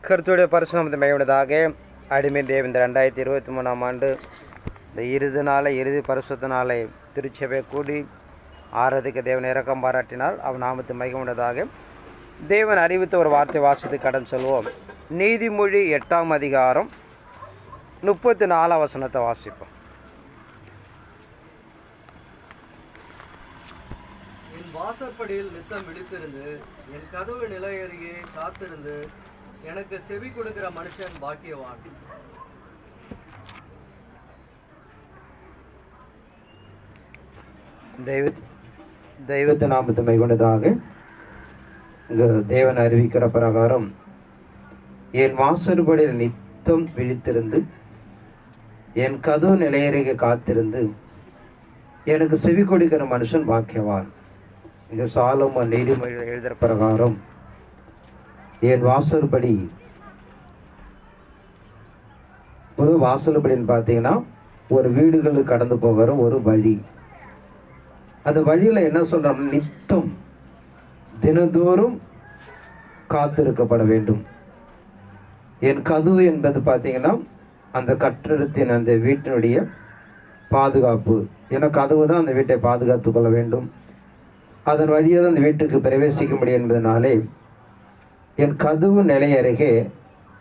கர்த்தருடைய பரிசுநாமத்தை மகிமையுள்ளதாக. அடிமை தேவன் இந்த 2023ஆம் ஆண்டு இந்த இறுதி பரிசுத்த நாளை திருச்சபை கூடி ஆராதிக்க தேவன் இரக்கம் பாராட்டினால் அவன் நாமத்தை மகிமையுள்ளதாக. தேவன் அறிவித்த ஒரு வார்த்தை வாசித்து கடன் சொல்வோம். நீதிமொழி 8ஆம் அதிகாரம் 34ஆம் வசனத்தை வாசிப்போம். என் வாசற்படியில் நித்தம் விழித்திருந்து என் கதவு நிலையருகே காத்திருந்து எனக்கு செவி கொடுக்கிற மனுஷன் பாக்கியவான். தெய்வத்தை நாமத்தை மைகொண்டதாக. இங்கு தேவன் அறிவிக்கிற பிரகாரம் என் வாசற்படியில் நித்தம் விழித்திருந்து என் கதவு நிலையருகே காத்திருந்து எனக்கு செவி கொடுக்கிற மனுஷன் பாக்கியவான். இந்த சாலோமோன் நீதிமொழியில் எழுதுகிற பிரகாரம் என் வாசல்படி, பொது வாசல்படின்னு பார்த்தீங்கன்னா ஒரு வீடுகளுக்கு கடந்து போகிற ஒரு வழி. அந்த வழியில் என்ன சொல்கிறோம், நித்தம் தினந்தோறும் காத்திருக்கப்பட வேண்டும். என் கதவு என்பது பார்த்தீங்கன்னா அந்த கட்டிடத்தின் அந்த வீட்டினுடைய பாதுகாப்பு. ஏன்னா கதவு தான் அந்த வீட்டை பாதுகாத்து கொள்ள வேண்டும். அதன் வழியாக தான் அந்த வீட்டுக்கு பிரவேசிக்க முடியும் என்பதனாலே என் கதவு நிலை அருகே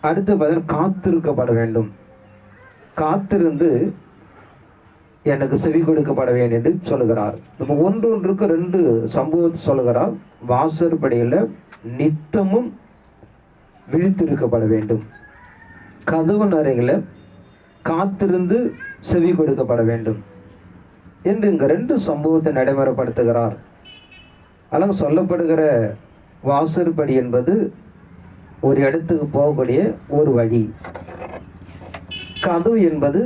அடுத்து பார்த்தீங்கன்னா காத்திருக்கப்பட வேண்டும். காத்திருந்து எனக்கு செவி கொடுக்கப்பட வேண்டும் என்று சொல்லுகிறார். நம்ம ஒன்றுக்கு 2 சம்பவத்தை சொல்லுகிறார். வாசற்படியில் நித்தமும் விழித்திருக்கப்பட வேண்டும், கதவு அருகில் காத்திருந்து செவி கொடுக்கப்பட வேண்டும் என்று இங்கே 2 சம்பவத்தை நடைமுறைப்படுத்துகிறார். அதனால் சொல்லப்படுகிற வாசற்படி என்பது ஒரு இடத்துக்கு போகக்கூடிய ஒரு வழி. கதவு என்பது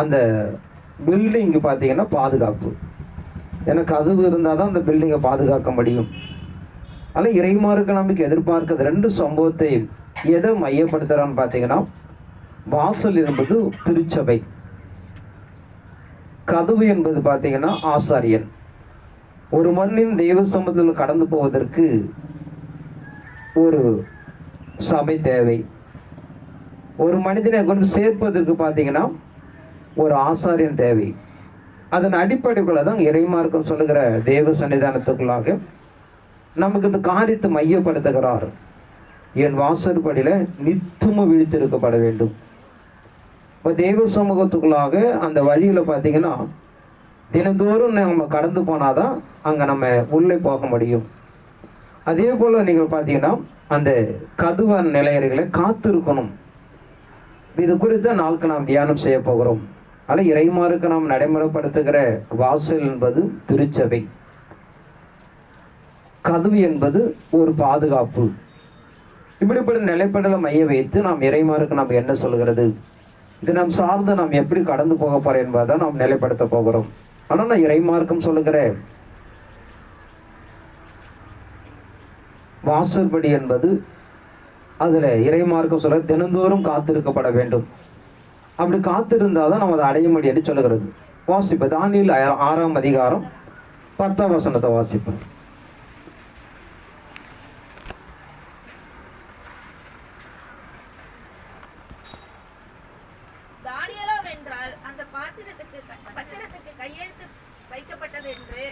அந்த பில்டிங்கு பார்த்தீங்கன்னா பாதுகாப்பு. ஏன்னா கதவு இருந்தால் தான் அந்த பில்டிங்கை பாதுகாக்க முடியும். அதனால் இறைமார்க்க நம்பிக்கை எதிர்பார்க்கிற 2 சம்பவத்தை எதை மையப்படுத்துகிறான்னு பார்த்தீங்கன்னா, வாசல் என்பது திருச்சபை, கதவு என்பது பார்த்தீங்கன்னா ஆசாரியன். ஒரு மண்ணின் தெய்வ சமூகத்தில் கடந்து போவதற்கு ஒரு சபை தேவை. ஒரு மனிதனை கொண்டு சேர்ப்பதற்கு பார்த்தீங்கன்னா ஒரு ஆசாரியன் தேவை. அதன் அடிப்படைக்குள்ள தான் இறைமார்க்கம் சொல்லுகிற தேவ சன்னிதானத்துக்குள்ளாக நமக்கு இந்த காரியத்தை மையப்படுத்துகிறார். என் வாசற்படியில் நித்தமும் விழித்திருக்கப்பட வேண்டும். இப்போ தெய்வ சமூகத்துக்குள்ளாக அந்த வழியில் பார்த்தீங்கன்னா தினந்தோறும் நம்ம கடந்து போனாதான் அங்கே நம்ம உள்ளே போக முடியும். அதே போல் நீங்கள் பார்த்தீங்கன்னா அந்த கதவு நிலையறைகளை காத்திருக்கணும். இது குறித்த நாளுக்கு நாம் தியானம் செய்ய போகிறோம். அதில் இறைமாருக்கு நாம் நடைமுறைப்படுத்துகிற வாசல் என்பது திருச்சபை, கதவு என்பது ஒரு பாதுகாப்பு. இப்படிப்பட்ட நிலைப்படலை மைய வைத்து நாம் இறைமாருக்கு நாம் என்ன சொல்கிறது, இது நாம் சார்ந்து நாம் எப்படி கடந்து போக போகிறோம் என்பதை நாம் நிலைப்படுத்த போகிறோம். ஆனால் நான் இறைமார்க்கம் சொல்லுகிற வாசற்படி என்பது அதில் இறைமார்க்கம் சொல்ல தினந்தோறும் காத்திருக்கப்பட வேண்டும். அப்படி காத்திருந்தால் தான் நம்ம அதை அடைய முடியும் என்று சொல்லுகிறது. வாசிப்போம். தானியேல் 6ஆம் அதிகாரம் 10ஆம் வசனத்தை வாசிப்போம். வைக்கப்பட்டது என்று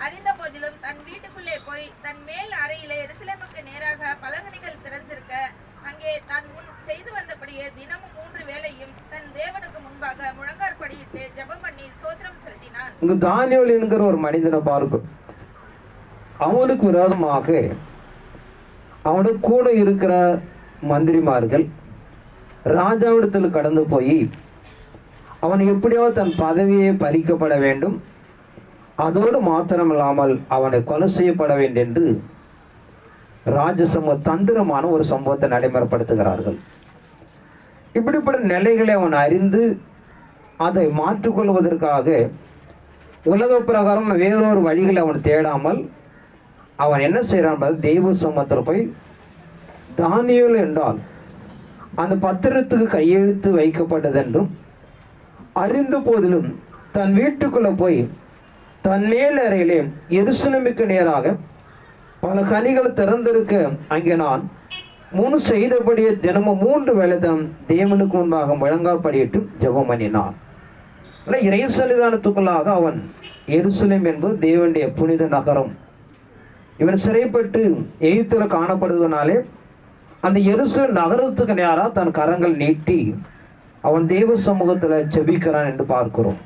அறிந்த போதிலும் தன் வீட்டுக்குள்ளே போய் தன் மேல் அறையிலே எருசலேமுக்கு நேராக பலகணிகள் திறந்திருக்க அங்கே தான் முன் செய்து வந்தபடியே தினமும் 3 வேளையும் தன் தேவனுக்கு முன்பாக முழங்காற்படியிட்டு ஜெபம் பண்ணி ஸ்தோத்திரம் செலுத்தினான். இங்கு தானியேல் என்கிற ஒரு மனிதனை பார்க்கும். அவனுக்கு விரோதமாக அவனுக்கு கூட இருக்கிற மந்திரிமார்கள் ராஜாவிடத்தில் கடந்து போய் அவன் எப்படியாவது தன் பதவியை பறிக்கப்பட வேண்டும், அதோடு மாத்திரமில்லாமல் அவனை கொலை செய்யப்பட வேண்டும் என்று ராஜசமூக தந்திரமான ஒரு சம்பவத்தை நடைமுறைப்படுத்துகிறார்கள். இப்படிப்பட்ட நிலைகளை அவன் அறிந்து அதை மாற்றிக்கொள்வதற்காக உலக பிரகாரம் வேறொரு வழிகளை அவன் தேடாமல் அவன் என்ன செய்கிறான், தெய்வ சமூகத்தில் போய் தானியேல் என்றால் அந்த பத்திரத்துக்கு கையெழுத்து வைக்கப்பட்டதென்றும் அறிந்த போதிலும் தன் வீட்டுக்குள்ளே போய் தன் மேல் அறையிலே எருசலேமுக்கு நேராக பல கனிகள் திறந்திருக்க அங்கே நான் முன் செய்தபடியே தினமும் 3 வேளை தான் தேவனுக்கு முன்பாக முழங்காற்படியிட்டு ஜெபம் பண்ணினான். இறை சன்னிதானத்துக்குள்ளாக அவன், எருசலேம் என்பது தேவனுடைய புனித நகரம். இவன் சிறைப்பட்டு எகிப்தில் காணப்படுவதனாலே அந்த எருசலேம் நகரத்துக்கு நேராக தன் கரங்கள் நீட்டி அவன் தேவ சமூகத்தில் ஜெபிக்கிறான் என்று பார்க்கிறோம்.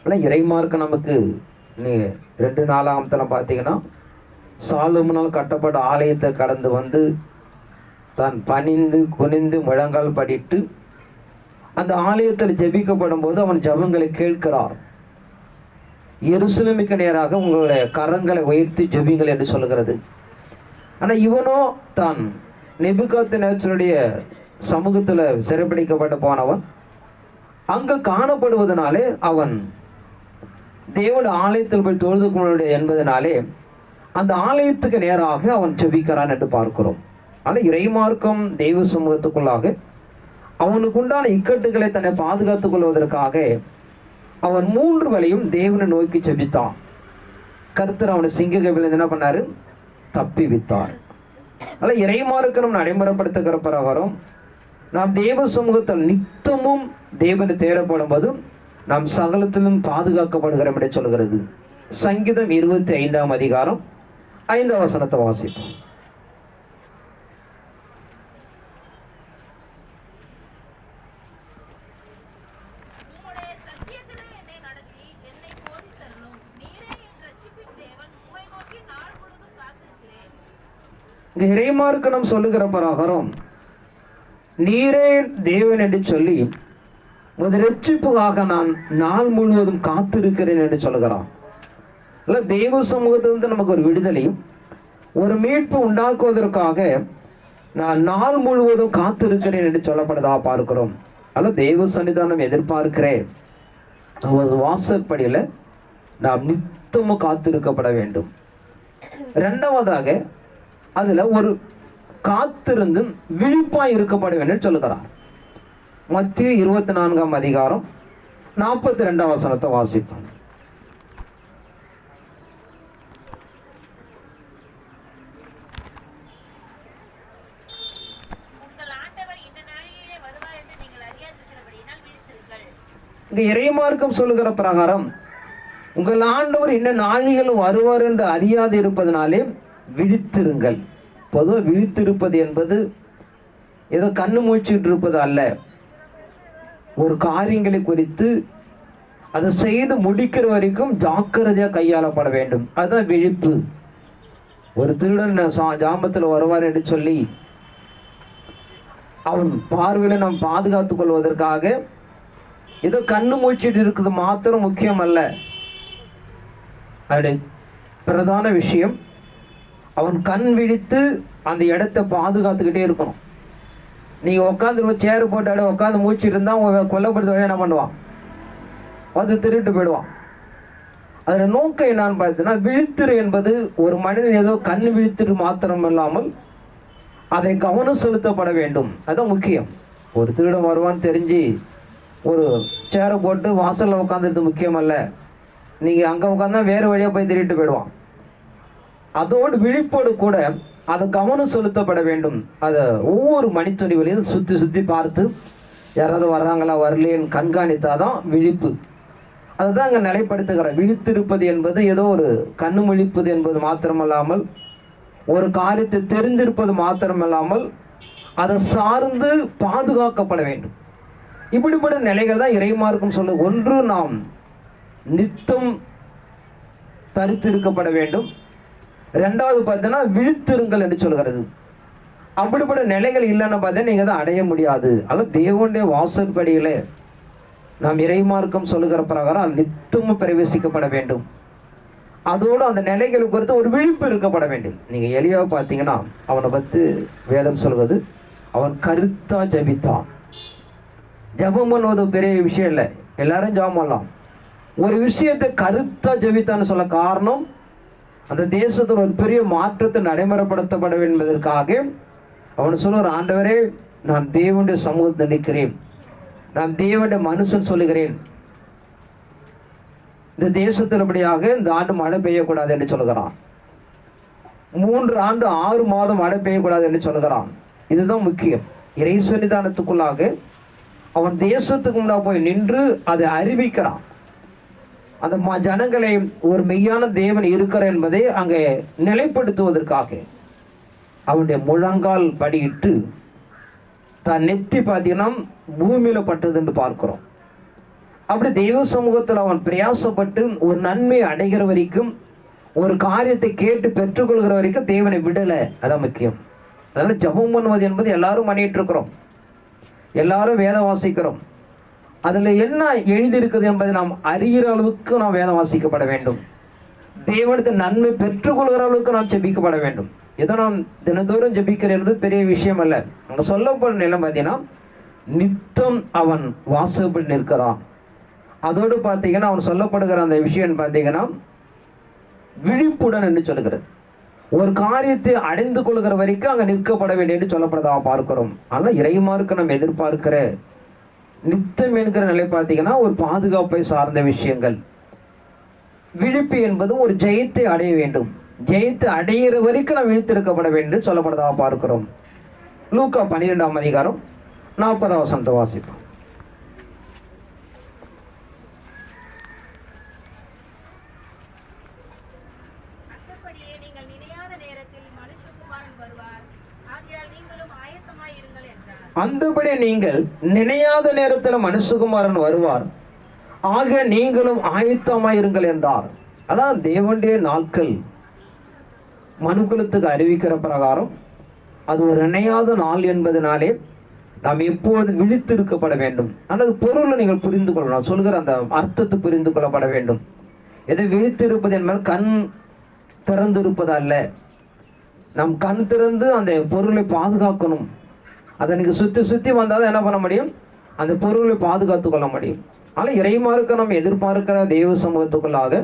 ஆனால் இறைமார்க்கு நமக்கு 2 நாளாகமத்தில் பார்த்தீங்கன்னா, சாலோமோனால் கட்டப்பட்ட ஆலயத்தை கடந்து வந்து தான் பணிந்து குனிந்து முழங்கால் படிட்டு அந்த ஆலயத்தில் ஜெபிக்கப்படும் போது அவன் ஜெபங்களை கேட்கிறார். எருசலேமுக்கு நேராக உங்களுடைய கரங்களை உயர்த்தி ஜெபிங்கள் என்று சொல்கிறது. ஆனால் இவனோ தான் நேபுகாத்நேச்சருடைய சமூகத்தில் சிறைப்பிடிக்கப்பட்டு போனவன். அங்கு காணப்படுவதனாலே அவன் தேவனுடைய ஆலயத்தில் போய் தொழுது கொள்ள என்பதனாலே அந்த ஆலயத்துக்கு நேராக அவன் ஜெபிக்கிறான் என்று பார்க்கிறோம். ஆனால் இறைமார்க்கம் தெய்வ சமூகத்துக்குள்ளாக அவனுக்கு உண்டான இக்கட்டுகளை தன்னை பாதுகாத்துக் கொள்வதற்காக அவன் 3 வேளையும் தேவனை நோக்கி ஜெபித்தான். கர்த்தர் அவனை சிங்க கவிலிருந்து என்ன பண்ணாரு? தப்பி வித்தார். அதனால் இறைமார்க்கம் நடைமுறைப்படுத்துகிற பிரகாரம் நாம் தேவ சமூகத்தில் நித்தமும் தேவனை தேடப்படும் போதும் நாம் சகலத்திலும் பாதுகாக்கப்படுகிறோம் என்று சொல்கிறது. சங்கீதம் 25ஆம் அதிகாரம் 5ஆம் வசனத்தை வாசிப்போம். இங்கே இறைமார்க்கம் சொல்லுகிற பிரகாரம் நீரே தேவன் என்று சொல்லி ரட்சிப்புக்காக நான் நாள் முழுவதும் காத்திருக்கிறேன் என்று சொல்கிறான். இல்லை, தெய்வ சமூகத்திலிருந்து நமக்கு ஒரு விடுதலையும் ஒரு மீட்பு உண்டாக்குவதற்காக நான் நாள் முழுவதும் காத்திருக்கிறேன் என்று சொல்லப்படுதா பார்க்கிறோம். அதில் தெய்வ சன்னிதானம் எதிர்பார்க்கிறேன். வாசற்படியில் நாம் நித்தமும் காத்திருக்கப்பட வேண்டும். 2வதாக அதில் ஒரு காத்திருந்து விழிப்பாய் இருக்கப்பட வேண்டும் சொல்லுகிறார். மத்திய 24ஆம் அதிகாரம் 42ஆம் வசனத்தை வாசிப்போம். இங்க இறைமார்க்கம் சொல்லுகிற பிரகாரம் உங்கள் ஆண்டவர் இன்ன நாளிகளும் வருவார் என்று அறியாது இருப்பதனாலே விழித்திருங்கள். பொதுவாக விழித்திருப்பது என்பது ஏதோ கண்ணு மூச்சிட்டு இருப்பது அல்ல. ஒரு காரியங்களை குறித்து அதை செய்து முடிக்கிற வரைக்கும் ஜாக்கிரதையாக கையாளப்பட வேண்டும். அதுதான் விழிப்பு. ஒரு திருடன் ஜாமத்தில் வருவார் என்று சொல்லி அவன் பார்வையில் நாம் பாதுகாத்துக் கொள்வதற்காக ஏதோ கண்ணு மூச்சிட்டு இருக்குது மாத்திரம் முக்கியம் அல்ல. அது பிரதான விஷயம் அவன் கண் விழித்து அந்த இடத்தை பாதுகாத்துக்கிட்டே இருக்கணும். நீங்கள் உட்காந்து சேர் போட்டு உட்காந்து மூச்சிட்டு இருந்தால் கொல்லப்படுத்த என்ன பண்ணுவான்? வந்து திருட்டு போயிடுவான். அதில் நோக்கம் என்னான்னு பார்த்தீங்கன்னா, விழித்திரு என்பது ஒரு மனிதன் ஏதோ கண் விழித்திரு மாத்திரம் இல்லாமல் அதை கவனம் செலுத்தப்பட வேண்டும். அதுதான் முக்கியம். ஒரு திருடம் வருவான்னு தெரிஞ்சு ஒரு சேரை போட்டு வாசலில் உட்காந்துறது முக்கியம் அல்ல. நீங்கள் அங்கே உட்காந்தா வேறு வழியாக போய் திருட்டு போயிடுவான். அதோடு விழிப்போடு கூட அதை கவனம் செலுத்தப்பட வேண்டும். அதை ஒவ்வொரு மணித்துணிவிலையும் சுற்றி சுற்றி பார்த்து யாராவது வர்றாங்களா வரலேன்னு கண்காணித்தாதான் விழிப்பு. அதுதான் அங்கே நிலைப்படுத்துகிற. விழித்திருப்பது என்பது ஏதோ ஒரு கண்ணு முழிப்பது என்பது மாத்திரமல்லாமல், ஒரு காரியத்தை தெரிந்திருப்பது மாத்திரமல்லாமல் அதை சார்ந்து பாதுகாக்கப்பட வேண்டும். இப்படிப்பட்ட நிலைகள் தான் இறைமார்க்கம் சொல்லு. ஒன்று, நாம் நித்தம் தரித்திருக்கப்பட வேண்டும். 2வது பார்த்தீங்கன்னா விழித்திருங்கள் என்று சொல்கிறது. அப்படிப்பட்ட நிலைகள் இல்லைன்னு பார்த்தா நீங்கள் தான் அடைய முடியாது. அதனால் தேவனுடைய வாசற்படியில் நாம் இறைமார்க்கம் சொல்லுகிற பிரகாரம் நித்தமும் பிரவேசிக்கப்பட வேண்டும். அதோடு அந்த நிலைகளை குறித்து ஒரு விழிப்பு இருக்கப்பட வேண்டும். நீங்கள் எலியாவை பார்த்தீங்கன்னா அவனை பற்றி வேதம் சொல்வது, அவன் கருத்தா ஜபித்தான். ஜபம் பண்ணுவது பெரிய விஷயம் இல்லை, எல்லாரும் ஜபம் பண்ணலாம். ஒரு விஷயத்தை கருத்தா ஜபித்தான்னு சொல்ல காரணம், அந்த தேசத்தில் ஒரு பெரிய மாற்றத்தை நடைமுறைப்படுத்தப்பட வேண்டும் என்பதற்காக அவன் சொல்லுற, ஆண்டவரே நான் தேவனுடைய சமூகத்தில் நிற்கிறேன், நான் தேவனுடைய மனுஷன் சொல்லுகிறேன், இந்த தேசத்தில் அப்படியாக இந்த ஆண்டு மழை பெய்யக்கூடாது என்று சொல்லுகிறான். 3 ஆண்டு 6 மாதம் மழை பெய்யக்கூடாது என்று சொல்லுகிறான். இதுதான் முக்கியம். இறை சன்னிதானத்துக்குள்ளாக அவன் தேசத்துக்கு முன்னாடி போய் நின்று அதை அறிவிக்கிறான். அந்த ஜனங்களை ஒரு மெய்யான தேவன் இருக்கிறார் என்பதை அங்கே நிலைப்படுத்துவதற்காக அவனுடைய முழங்கால் படியிட்டு தான் நெத்தி பார்த்தீங்கன்னா பூமியில பட்டது என்று பார்க்கிறோம். அப்படி தெய்வ சமூகத்தில் அவன் பிரயாசப்பட்டு ஒரு நன்மை அடைகிற வரைக்கும், ஒரு காரியத்தை கேட்டு பெற்றுக்கொள்கிற வரைக்கும் தேவனை விடலை. அதான் முக்கியம். அதனால ஜெபம் பண்ணுவது என்பது எல்லாரும் பண்ணிட்டு இருக்கிறோம், எல்லாரும் வேதம் வாசிக்கிறோம். அதில் என்ன எழுதியிருக்குது என்பதை நாம் அறிகிற அளவுக்கு நாம் வேதம் வாசிக்கப்பட வேண்டும். தேவனுக்கு நன்மை பெற்றுக்கொள்கிற அளவுக்கு நாம் ஜெபிக்கப்பட வேண்டும். ஏதோ நாம் தினந்தோறும் ஜெபிக்கிறது பெரிய விஷயம் அல்ல. அங்கே சொல்லப்படும் நிலம் பார்த்தீங்கன்னா நித்தம் அவன் வாசப்படி நிற்கிறான். அதோடு பார்த்தீங்கன்னா அவன் சொல்லப்படுகிற அந்த விஷயம் பார்த்தீங்கன்னா விழிப்புடன் என்று சொல்லுகிறது. ஒரு காரியத்தை அடைந்து கொள்கிற வரைக்கும் அங்கே நிற்கப்பட வேண்டும் என்று சொல்லப்படுறதாக பார்க்கிறோம். ஆனால் இறைமார்க்கு நம்ம எதிர்பார்க்கிற நித்தம் என்கிற நிலை பார்த்தீங்கன்னா ஒரு பாதுகாப்பை சார்ந்த விஷயங்கள். விழிப்பு என்பது ஒரு ஜெயத்தை அடைய வேண்டும். ஜெயத்தை அடைகிற வரைக்கும் நாம் விழித்திருக்கப்பட வேண்டும் சொல்லப்படுறதாக பார்க்கிறோம். லூக்கா 12ஆம் அதிகாரம் 40ஆம் வசனத்தை வாசிப்போம். அந்தபடி நீங்கள் நினையாத நேரத்தில் மனுஷகுமாரன் வருவார், ஆக நீங்களும் ஆயத்தமாயிருங்கள் என்றார். அதான் தேவனுடைய நாட்கள் மனுக்குலத்துக்கு அறிவிக்கிற பிரகாரம் அது ஒரு நினையாத நாள் என்பதனாலே நாம் எப்போது விழித்திருக்கப்பட வேண்டும். ஆனால் பொருளை நீங்கள் புரிந்து கொள்ளணும், சொல்கிற அந்த அர்த்தத்தை புரிந்து கொள்ளப்பட வேண்டும். எதை விழித்திருப்பது என்பது கண் திறந்திருப்பது அல்ல. நம் கண் திறந்து அந்த பொருளை பாதுகாக்கணும். அதை நீங்கள் சுற்றி வந்தால் என்ன பண்ண முடியும்? அந்த பொருளை பாதுகாத்து கொள்ள முடியும். ஆனால் இறைமார்க்க நம்ம எதிர்பார்க்கிற தெய்வ சமூகத்துக்குள்ளாக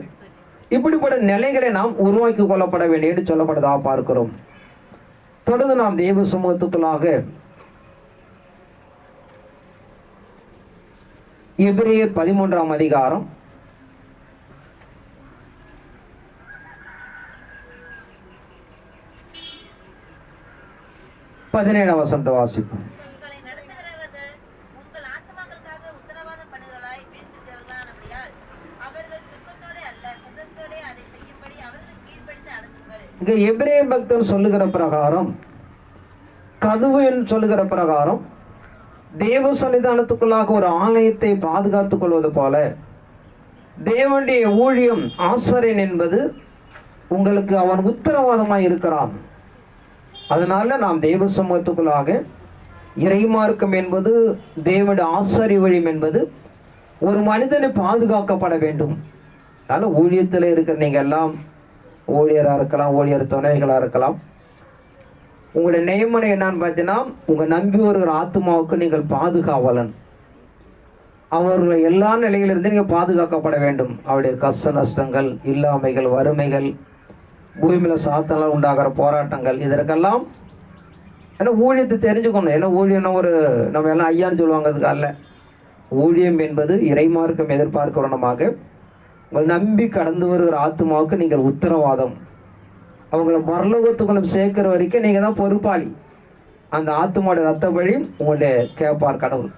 இப்படிப்பட்ட நிலைகளை நாம் உருவாக்கி கொள்ளப்பட வேண்டிய என்று சொல்லப்படுவதாக பார்க்கிறோம். தொடர்ந்து நாம் தெய்வ சமூகத்துக்குள்ளாக எபிரேயர் 13ஆம் அதிகாரம் 17ஆம் வசனத்தை வாசிப்போம். இங்க எபிரேய பக்தன் சொல்லுகிற பிரகாரம், கதவு என்று சொல்லுகிற பிரகாரம் தேவ சன்னிதானத்துக்குள்ளாக ஒரு ஆலயத்தை பாதுகாத்துக் கொள்வது போல தேவனுடைய ஊழியம் ஆசாரியன் என்பது உங்களுக்கு அவன் உத்தரவாதமாய் இருக்கிறான். அதனால நாம் தேவ சமூகத்துக்குள்ளாக இறைமார்க்கம் என்பது தேவனுடைய ஆசாரிய வழியம் என்பது ஒரு மனிதனை பாதுகாக்கப்பட வேண்டும். அதனால் ஊழியத்தில் இருக்கிற நீங்கள் எல்லாம் ஊழியராக இருக்கலாம், ஊழியர் துணைகளாக இருக்கலாம். உங்களுடைய நியமனை என்னன்னு பார்த்தீங்கன்னா, உங்கள் நம்பி வருகிற ஆத்மாவுக்கு நீங்கள் பாதுகாவலன். அவர்களை எல்லா நிலையிலிருந்து நீங்கள் பாதுகாக்கப்பட வேண்டும். அவருடைய கஷ்ட நஷ்டங்கள், இல்லாமைகள், வறுமைகள், பூமியில் சாத்தனால் உண்டாகிற போராட்டங்கள், இதற்கெல்லாம் ஏன்னா ஊழியத்தை தெரிஞ்சுக்கணும். ஏன்னா ஊழியம்னா ஒரு நம்ம எல்லாம் ஐயான்னு சொல்லுவாங்க, அதுக்கு அல்ல. ஊழியம் என்பது இறைமார்க்கம் எதிர்பார்க்கிறோமாக உங்கள் நம்பி கடந்து வருகிற ஆத்மாவுக்கு நீங்கள் உத்தரவாதம். அவங்கள பரலோகத்துக்குள்ள சேர்க்கிற வரைக்கும் நீங்கள் தான் பொறுப்பாளி. அந்த ஆத்மாவோட ரத்தப்படி உங்களுடைய கேட்பார் கடவுள்.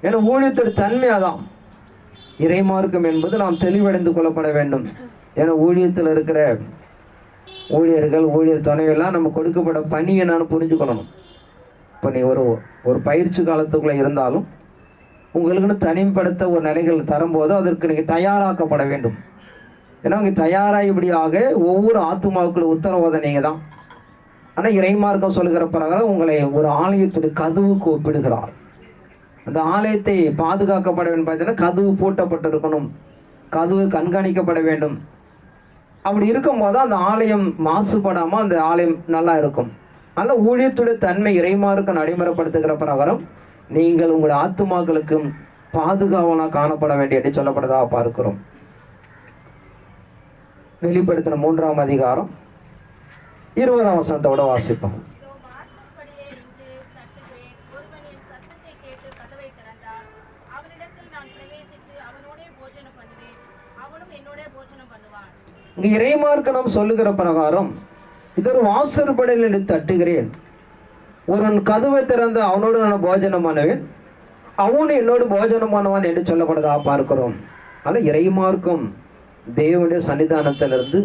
ஏன்னா ஊழியத்தோட தன்மை அதான். இறைமார்க்கம் என்பது நாம் தெளிவடைந்து கொள்ளப்பட வேண்டும். ஏன்னா ஊழியத்தில் இருக்கிற ஊழியர்கள், ஊழியர் துணைவெல்லாம் நம்ம கொடுக்கப்பட பணி என்னன்னு புரிஞ்சுக்கொள்ளணும். இப்போ நீ ஒரு பயிற்சி காலத்துக்குள்ளே இருந்தாலும் உங்களுக்குன்னு தனிப்படுத்த ஒரு நிலைகள் தரும்போது அதற்கு நீங்கள் தயாராக்கப்பட வேண்டும். ஏன்னா அவங்க தயாராகிபடியாக ஒவ்வொரு ஆத்மாவுக்குள்ள உத்தரவாதம் நீங்கள் தான். ஆனால் இறைமார்க்கம் சொல்கிற பிரகாரம் உங்களை ஒரு ஆலயத்துடைய கதவுக்கு ஒப்பிடுகிறார். அந்த ஆலயத்தை பாதுகாக்கப்பட வேண்டும் பார்த்தீங்கன்னா கதவு பூட்டப்பட்டு இருக்கணும், கதவு கண்காணிக்கப்பட வேண்டும். அப்படி இருக்கும்போது அந்த ஆலயம் மாசுபடாமல் அந்த ஆலயம் நல்லா இருக்கும். அதனால் ஊழியத்துடைய தன்மை இறைமார்க்கம் நடைமுறைப்படுத்துகிற பிரகாரம் நீங்கள் உங்களுடைய ஆத்துமாக்களுக்கும் பாதுகாவலாக காணப்பட வேண்டிய என்று சொல்லப்பட்டதாக பார்க்கிறோம். வெளிப்படுத்தின 3ஆம் அதிகாரம் 20ஆம் வசனத்தோட வாசிப்போம். இங்கே இறைமார்க்கம் நாம் சொல்லுகிற பிரகாரம் இது ஒரு வாசற்படியில் என்று தட்டுகிறேன், ஒருவன் கதவை திறந்து அவனோடு நான் போஜனம் பண்ணுவேன், அவனு என்னோடு போஜனம் பண்ணுவான் என்று சொல்லப்படுதா பார்க்கிறோம். ஆனால் இறைமார்க்கம் தேவனுடைய சன்னிதானத்திலிருந்து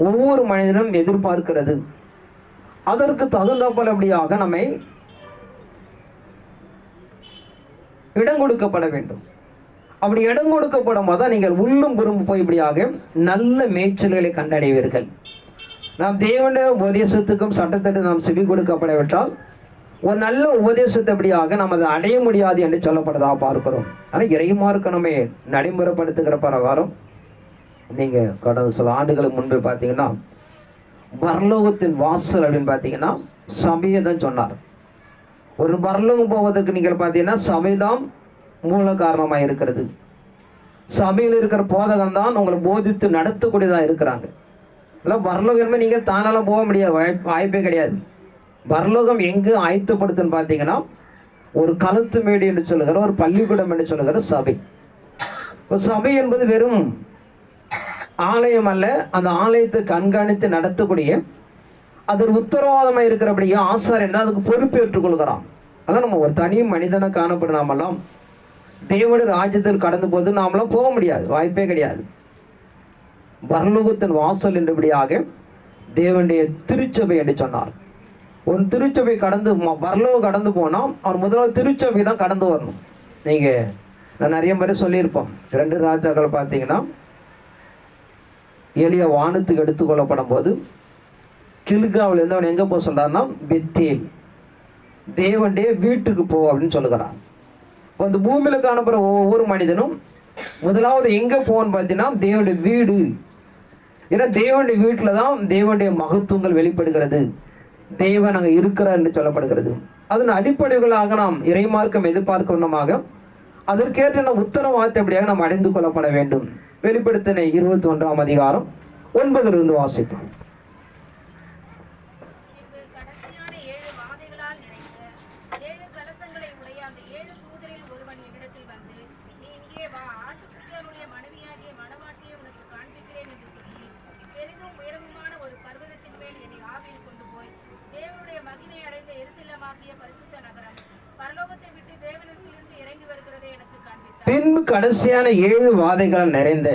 ஒவ்வொரு மனிதனும் எதிர்பார்க்கிறது. அதற்கு தகுந்தபடியாக நம்மை இடம் கொடுக்கப்பட வேண்டும். அப்படி இடம் கொடுக்கப்படும் போது தான் நீங்கள் உள்ளும் புறம் போய்படியாக நல்ல மேய்ச்சல்களை கண்டடைவீர்கள். நாம் தேவனுடைய உபதேசத்துக்கும் சட்டத்திற்கு நாம் செவி கொடுக்கப்படவிட்டால் ஒரு நல்ல உபதேசத்தபடியாக நாம் அதை அடைய முடியாது என்று சொல்லப்படுதா பார்க்கிறோம். ஆனால் இறைமார்க்க நம்ம நடைமுறைப்படுத்துகிற பிரகாரம் நீங்கள் கடந்த சில ஆண்டுகளுக்கு முன்பு பார்த்தீங்கன்னா பரலோகத்தின் வாசல் அப்படின்னு பார்த்தீங்கன்னா சபையை தான் சொன்னார். ஒரு பரலோகம் போவதற்கு நீங்கள் பார்த்தீங்கன்னா சபைதான் மூல காரணமாக இருக்கிறது. சபையில் இருக்கிற போதகம் தான் உங்களை போதித்து நடத்தக்கூடியதாக இருக்கிறாங்க. இல்லை பரலோகமே நீங்கள் தானாலாம் போக முடியாது, வாய்ப்பே கிடையாது. பரலோகம் எங்கு ஆயத்தப்படுத்துன்னு பார்த்தீங்கன்னா ஒரு களத்து மேடு என்று சொல்லுகிற ஒரு பள்ளிக்கூடம் என்று சொல்லுகிற சபை. இப்போ சபை என்பது வெறும் ஆலயம் அல்ல, அந்த ஆலயத்தை கண்காணித்து நடத்தக்கூடிய அதற்கு உத்தரவாதமாக இருக்கிறபடியே ஆசாரியன் அதுக்கு பொறுப்பேற்றுக் கொள்கிறான். அதான் நம்ம ஒரு தனி மனிதனை காணப்படும் நாமெல்லாம் தேவனுடைய ராஜ்யத்தில் கடந்து போது நாமெல்லாம் போக முடியாது, வாய்ப்பே கிடையாது. பரலோகத்தின் வாசல் என்றபடியாக தேவனுடைய திருச்சபை என்று சொன்னார். ஒரு திருச்சபை கடந்து பரலோகம் கடந்து போனால் அவன் முதல்ல திருச்சபை தான் கடந்து வரணும். நீங்கள் நான் நிறைய முறை சொல்லியிருப்போம். 2 ராஜாக்கள் பார்த்தீங்கன்னா எலியா வானத்துக்கு எடுத்துக்கொள்ளப்படும் போது கில்காவிலேருந்து அவன் எங்கே போக சொல்கிறான்னா பெத்தேல், தேவனுடைய வீட்டுக்கு போ அப்படின்னு சொல்லுகிறான். இப்போ இந்த பூமியில் காணப்படுற ஒவ்வொரு மனிதனும் முதலாவது எங்கே போகணும்னு பார்த்தீங்கன்னா தேவனுடைய வீடு. ஏன்னா தேவனுடைய வீட்டில் தான் தேவனுடைய மகத்துவங்கள் வெளிப்படுகிறது, தேவன் அங்கே இருக்கிறார் என்று சொல்லப்படுகிறது. அதன் அடிப்படைகளாக நாம் இறைமார்க்கம் எதிர்பார்க்கணுமாக அதற்கேற்ற நாம் உத்தரவாதத்தைப்படியாக நாம் அடைந்து கொள்ளப்பட வேண்டும். வெளிப்படுத்தின 21ஆம் அதிகாரம் 9 வாசிப்போம். பின்பு கடைசியான 7 வாதைகள் நிறைந்த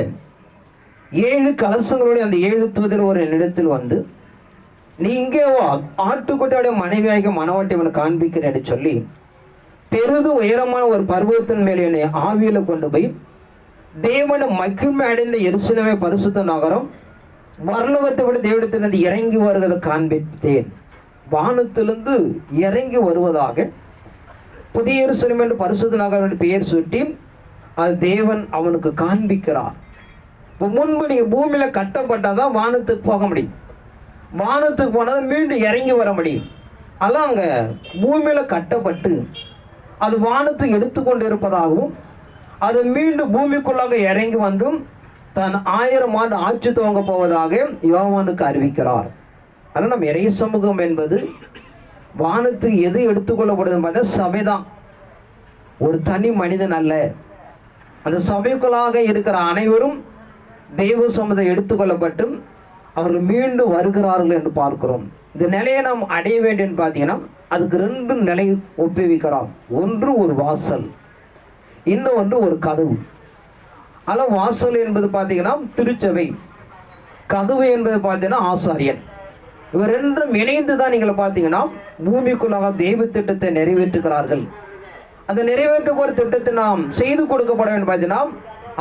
7 கலசங்களுடைய அந்த 7 தூதர் ஒரு என்னிடத்தில் வந்து, நீ இங்கே ஆட்டுக்குட்டியோட மனைவியாக மணவாட்டி அவனை காண்பிக்கிறேன் என்று சொல்லி பெரிதும் உயரமான ஒரு பர்வதத்தின் மேலே என்னை ஆவியில கொண்டு போய் தேவனை மகிமை அடைந்த எருசலேமை பரிசுத்த நகரம் பரலோகத்தை விட தேவனிடத்திலிருந்து இறங்கி வருவதை காண்பித்தேன். வானத்திலிருந்து இறங்கி வருவதாக புதிய எருசலேம் என்று பரிசுத்த நகரம் என்று பெயர் சுட்டி அது தேவன் அவனுக்கு காண்பிக்கிறார். இப்போ முன்பு நீங்கள் பூமியில் கட்டப்பட்டால் தான் வானத்துக்கு போக முடியும், வானத்துக்கு போனால் மீண்டும் இறங்கி வர முடியும். அதெல்லாம் அங்கே பூமியில் கட்டப்பட்டு அது வானத்துக்கு எடுத்துக்கொண்டு இருப்பதாகவும் அது மீண்டும் பூமிக்குள்ளாக இறங்கி வந்தும் தன் 1000 ஆண்டு ஆட்சி துவங்க போவதாக யோவானுக்கு அறிவிக்கிறார். அதனால் நம்ம இறை சமூகம் என்பது வானத்துக்கு எது எடுத்துக்கொள்ளப்படுதுன்னு பார்த்தா சபைதான், ஒரு தனி மனிதன் அல்ல. அந்த சபைக்குள்ளாக இருக்கிற அனைவரும் தெய்வ சமூகத்தை எடுத்துக்கொள்ளப்பட்டும் அவர்கள் மீண்டும் வருகிறார்கள் என்று பார்க்கிறோம். இந்த நிலையை நாம் அடைய வேண்டும் பார்த்தீங்கன்னா அதுக்கு 2 நிலை ஒப்புவிக்கிறோம். ஒன்று ஒரு வாசல், இன்னொன்று ஒரு கதவு. ஆனால் வாசல் என்பது பார்த்தீங்கன்னா திருச்சபை, கதவு என்பது பார்த்தீங்கன்னா ஆசாரியன். இவர் 2ம் இணைந்து தான் நீங்கள் பார்த்தீங்கன்னா பூமிக்குள்ளாக தெய்வ திட்டத்தை நிறைவேற்றுகிறார்கள். அதை நிறைவேற்ற போகிற திட்டத்தை நாம் செய்து கொடுக்கப்பட வேண்டும் பார்த்தீங்கன்னா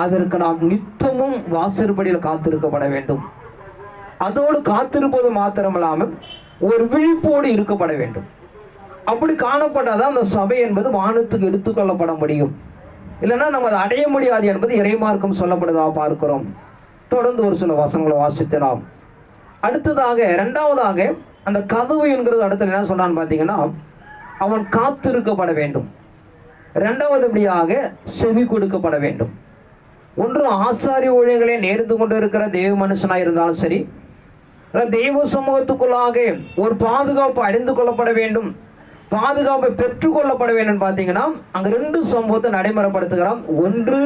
அதற்கு நாம் நித்தமும் வாசற்படியில் காத்திருக்கப்பட வேண்டும். அதோடு காத்திருப்பது மாத்திரமில்லாமல் ஒரு விழிப்போடு இருக்கப்பட வேண்டும். அப்படி காணப்பட்டாதான் அந்த சபை என்பது வானத்துக்கு எடுத்துக்கொள்ளப்பட முடியும். இல்லைன்னா நம்ம அதை அடைய முடியாது என்பது இறைமார்க்கம் சொல்லப்படுவதாக பார்க்கிறோம். தொடர்ந்து ஒரு சில வசனங்களை வாசித்தலாம். அடுத்ததாக 2வதாக அந்த கதவு என்கிறது அடுத்த என்ன சொன்னான்னு பார்த்தீங்கன்னா அவன் காத்திருக்கப்பட வேண்டும். 2வதுபடியாக செவி கொடுக்கப்பட வேண்டும். ஒன்று ஆசாரிய ஊழியங்களே நேர்ந்து கொண்டு இருக்கிற தெய்வ மனுஷனாக இருந்தாலும் சரி, தெய்வ சமூகத்துக்குள்ளாக ஒரு பாதுகாப்பு அடைந்து கொள்ளப்பட வேண்டும், பாதுகாப்பை பெற்றுக்கொள்ளப்பட வேண்டும். பார்த்தீங்கன்னா அங்கே 2 சம்பவத்தை நடைமுறைப்படுத்துகிறோம். ஒன்று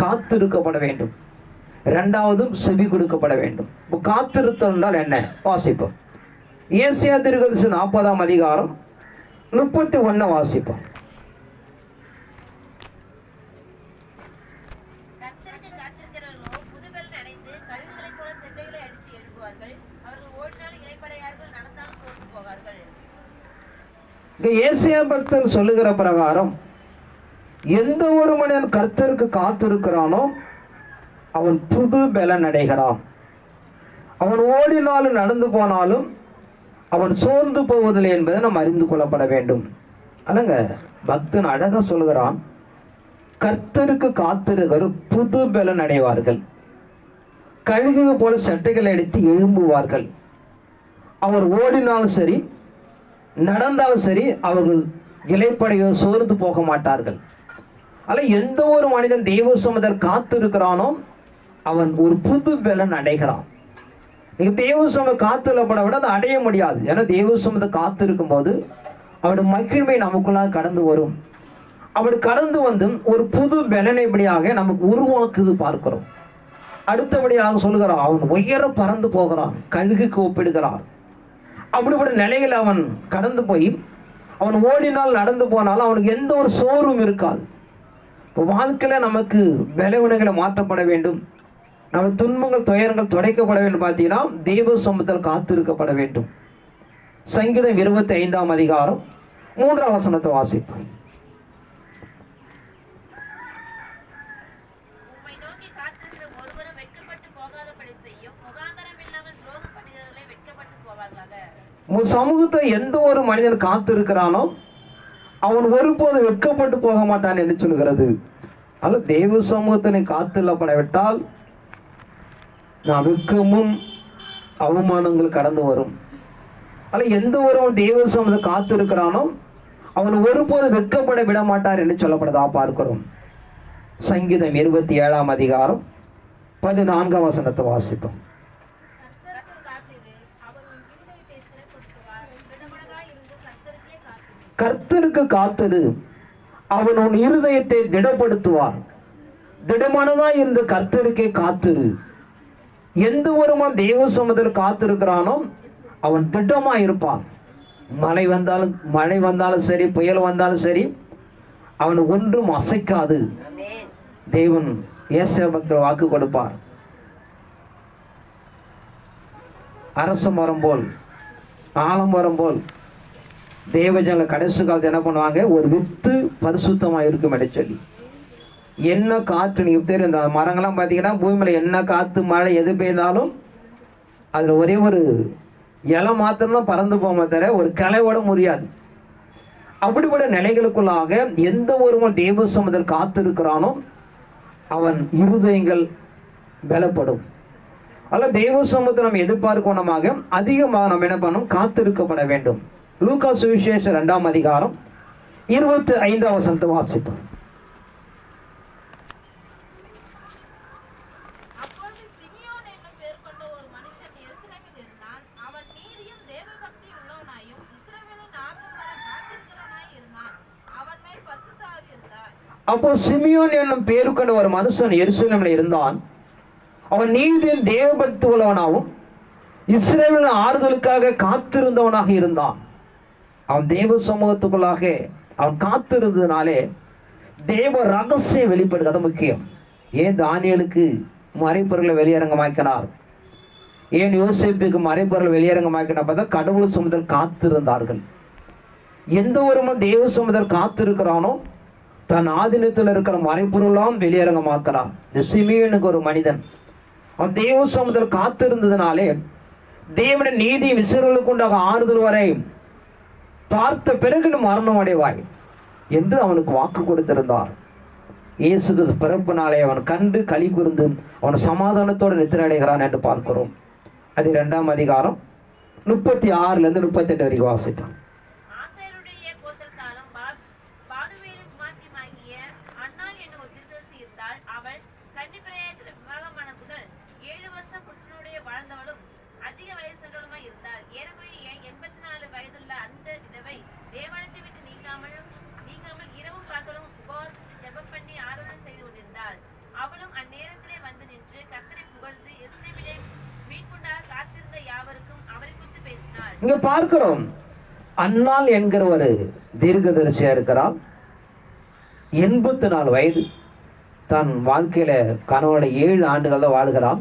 காத்திருக்கப்பட வேண்டும், 2வது செவி கொடுக்கப்பட வேண்டும். இப்போ காத்திருத்தல் என்றால் என்ன வாசிப்போம். ஏசாயா தீர்க்கதரிசி 40ஆம் அதிகாரம் 31 வாசிப்போம். கர்த்தருக்கு காத்திருக்கிறவர்களோ புதுபெலன் அடைந்து கழுகுகளைப் போல செட்டைகளை அடித்து எழுப்புவார்கள். அவர்கள் ஓடினாலும் இளைப்படையார்கள், நடந்தாலும் சோர்ந்து போகார்கள். இங்க ஏசாயா பக்தன் சொல்லுகிற பிரகாரம் எந்த ஒரு மனிதன் கர்த்தருக்கு காத்திருக்கிறானோ அவன் புது பலன் அடைகிறான். அவன் ஓடினாலும் நடந்து போனாலும் அவன் சோர்ந்து போவதில்லை என்பதை நாம் அறிந்து கொள்ளப்பட வேண்டும். அல்லங்க, பக்தன் அழகா சொல்கிறான், கர்த்தருக்கு காத்திருக்கிற புது பலன் அடைவார்கள், கழுகு போல சட்டைகளை அடித்து எழும்புவார்கள். அவர் ஓடினாலும் சரி நடந்தாலும் சரி அவர்கள் இலைப்படையோ சோர்ந்து போக மாட்டார்கள். அல்ல, எந்த ஒரு மனிதன் தெய்வ சமூகத்தில் காத்திருக்கிறானோ அவன் ஒரு புது பலன் அடைகிறான். நீங்க தெய்வ சமூகம் காத்துள்ளப்பட விட அதை அடைய முடியாது. ஏன்னா தெய்வ சமூகத்தை காத்திருக்கும் போது அவருடைய மகிழ்மை நமக்குள்ளாக கடந்து வரும். அப்படி கடந்து வந்து ஒரு புது பலனைப்படியாக நமக்கு உருவாக்குது பார்க்கிறோம். அடுத்தபடியாக சொல்லுகிறான், அவன் உயர பறந்து போகிறான், கழுகுக்கு ஒப்பிடுகிறான். அப்படிப்பட்ட நிலையில் அவன் கடந்து போய் அவன் ஓடினால் நடந்து போனாலும் அவனுக்கு எந்த ஒரு சோர்வும் இருக்காது. இப்போ வாழ்க்கையில் நமக்கு பலவீனங்களை மாற்றப்பட வேண்டும், நம்ம துன்பங்கள் துயரங்கள் துடைக்கப்பட வேண்டும். பார்த்தீங்கன்னா தெய்வ சமூகத்தில் காத்திருக்கப்பட வேண்டும். சங்கீதம் 25ஆம் அதிகாரம் 3ஆம் வசனத்தை வாசிப்போம். உம்மை நோக்கி காத்திருக்கிற ஒருவரும் வெட்கப்பட்டு போகாதபடி செய்யும். முகாந்தரம் இல்லாமல் துரோகம் பண்ணுகிறவர்களே வெட்கப்பட்டு போவார்களாக. உன் சமூகத்தை எந்த ஒரு மனிதன் காத்திருக்கிறானோ அவன் ஒருபோது வெட்கப்பட்டு போக மாட்டான் என்று சொல்கிறது. அல்ல, தெய்வ சமூகத்தினை காத்திருக்கப்படவிட்டால் நான் வெட்கமும் அவமானங்கள் கடந்து வரும். அல்ல, எந்த ஒருவன் தெய்வ சமூகத்தை காத்திருக்கிறானோ அவன் ஒருபோது வெட்கப்பட விட மாட்டார் என்று சொல்லப்படுதா பார்க்கிறோம். சங்கீதம் 27ஆம் அதிகாரம் 14ஆம் வசனத்தை வாசிப்போம். கர்த்தருக்கு காத்திரு, அவன் உன் இருதயத்தை திடப்படுத்துவார். திடமானதாய் இருந்த கர்த்தருக்கே காத்திரு. எந்த ஒருவன் தெய்வ சமூகத்தில் காத்திருக்கிறானோ அவன் திடமாய் இருப்பான். மழை வந்தாலும் சரி, புயல் வந்தாலும் சரி, அவன் ஒன்றும் அசைக்காது. தேவன் ஏசாயா பக்தர் வாக்கு கொடுப்பார். அரச மரம் போல் ஆலமரம் போல் தேவஜன கடைசி காலத்தை என்ன பண்ணுவாங்க, ஒரு வித்து பரிசுத்தமாக இருக்கும் என்று சொல்லி. என்ன காற்று, நீங்கள் தெரியும் இந்த மரங்கள்லாம் பார்த்தீங்கன்னா பூமியில் என்ன காற்று மழை எது பெய்தாலும் அதில் ஒரே ஒரு இலை மாத்திரம்தான் பறந்து போக தவிர ஒரு கிளையோட முடியாது. அப்படிப்பட்ட நிலைகளுக்குள்ளாக எந்த ஒருவன் தெய்வ சமூகத்தில் காத்திருக்கிறானோ அவன் இருதயங்கள் பலப்படும். அல்ல, தெய்வ சமூகத்தை நம்ம எதிர்பார்க்கணுமாக அதிகமாக நம்ம என்ன பண்ணணும், காத்திருக்கப்பட வேண்டும். லூக்கா சுவிசேஷம் 2ஆம் அதிகாரம் 25ஆம் வசனத்தை வாசிப்போம். அப்பொழுது சிமியோன் என்னும் பேர் கொண்ட ஒரு மனுஷன் எருசலேமில் இருந்தான். அவன் நீதியும் தேவபக்தி உள்ளவனாயும் இஸ்ரவேலின் ஆறுதல் வர காத்திருக்கிறவனாய் இருந்தான். அவன் மேல் பரிசுத்த ஆவி இருந்தார். அப்போ சிமியோன் என்னும் பேர் கொண்ட ஒரு மனுஷன் எருசலேமில் இருந்தான். அவன் நீதியும் தேவபக்தி உள்ளவனாகவும் இஸ்ரவேலின் ஆறுதலுக்காக காத்திருந்தவனாக இருந்தான். அவன் தேவ சமூகத்துக்குள்ளாக அவன் காத்திருந்ததுனாலே தேவ ரகசியம் வெளிப்படுது. அது முக்கியம். ஏன் தானியேலுக்கு மறைப்பொருளை வெளியரங்கமாக்கினார், ஏன் யோசேப்புக்கு மறைப்பொருளை வெளியரங்கமாக்கினார் பார்த்தா கடவுள் சமூகத்தில் காத்திருந்தார்கள். எந்த ஒருவன் தேவ சமூகத்தில் காத்திருக்கிறானோ தன் ஆதீனத்தில் இருக்கிற மறைப்பொருளாம் வெளியரங்கமாக்கிறான். இந்த சிமியோனுக்கு ஒரு மனிதன் அவன் தேவ சமூகத்தில் காத்திருந்ததுனாலே தேவனின் நீதி இஸ்ரவேலுக்கு உண்டாக ஆறுதல் வரை பார்த்த பிறகு மரணம் அடைவாய் என்று அவனுக்கு வாக்கு கொடுத்திருந்தார். இயேசு பிறப்பு நாளை அவன் கண்டு களி கூர்ந்து அவன் சமாதானத்தோடு நித்திரை அடைகிறான் என்று பார்க்கிறோம். அது 2ஆம் அதிகாரம் 36 38 வரைக்கும் வாசித்தான். ஆசேருடைய கோத்திரத்தாலும் பானுவேலின் குமாரத்தியுமாகிய அன்னாள் என்னும் ஒரு தீர்க்கதரிசி இருந்தாள். அவள் கன்னிப்பிராயத்தில் விவாகமான முதல் 7 வருஷம் புருஷனுடைய வாழ்ந்தவளும் அதிக வயது சென்றவளுமாய் இருந்தாள். ஏறக்குறைய 84 வயதுள்ள அந்த விதவை தேவாலயத்தை விட்டு நீங்காமல் இரவும் பகலும் உபவாசித்து ஜெபம் பண்ணி ஆராதனை செய்து கொண்டிருந்தாள். அவளும் அந்நேரத்திலே வந்து நின்று கர்த்தரை புகழ்ந்து எருசலேமிலே மீட்புண்டாக காத்திருந்த யாவருக்கும் அவரை குறித்து பேசினாள். இங்க பார்க்கிறோம், அன்னாள் என்கிற ஒரு தீர்க்கதரிசியா இருக்கிறாள். 84 வயது. தன் வாழ்க்கையில கணவனோட 7 ஆண்டுகள் தான் வாழ்கிறாள்.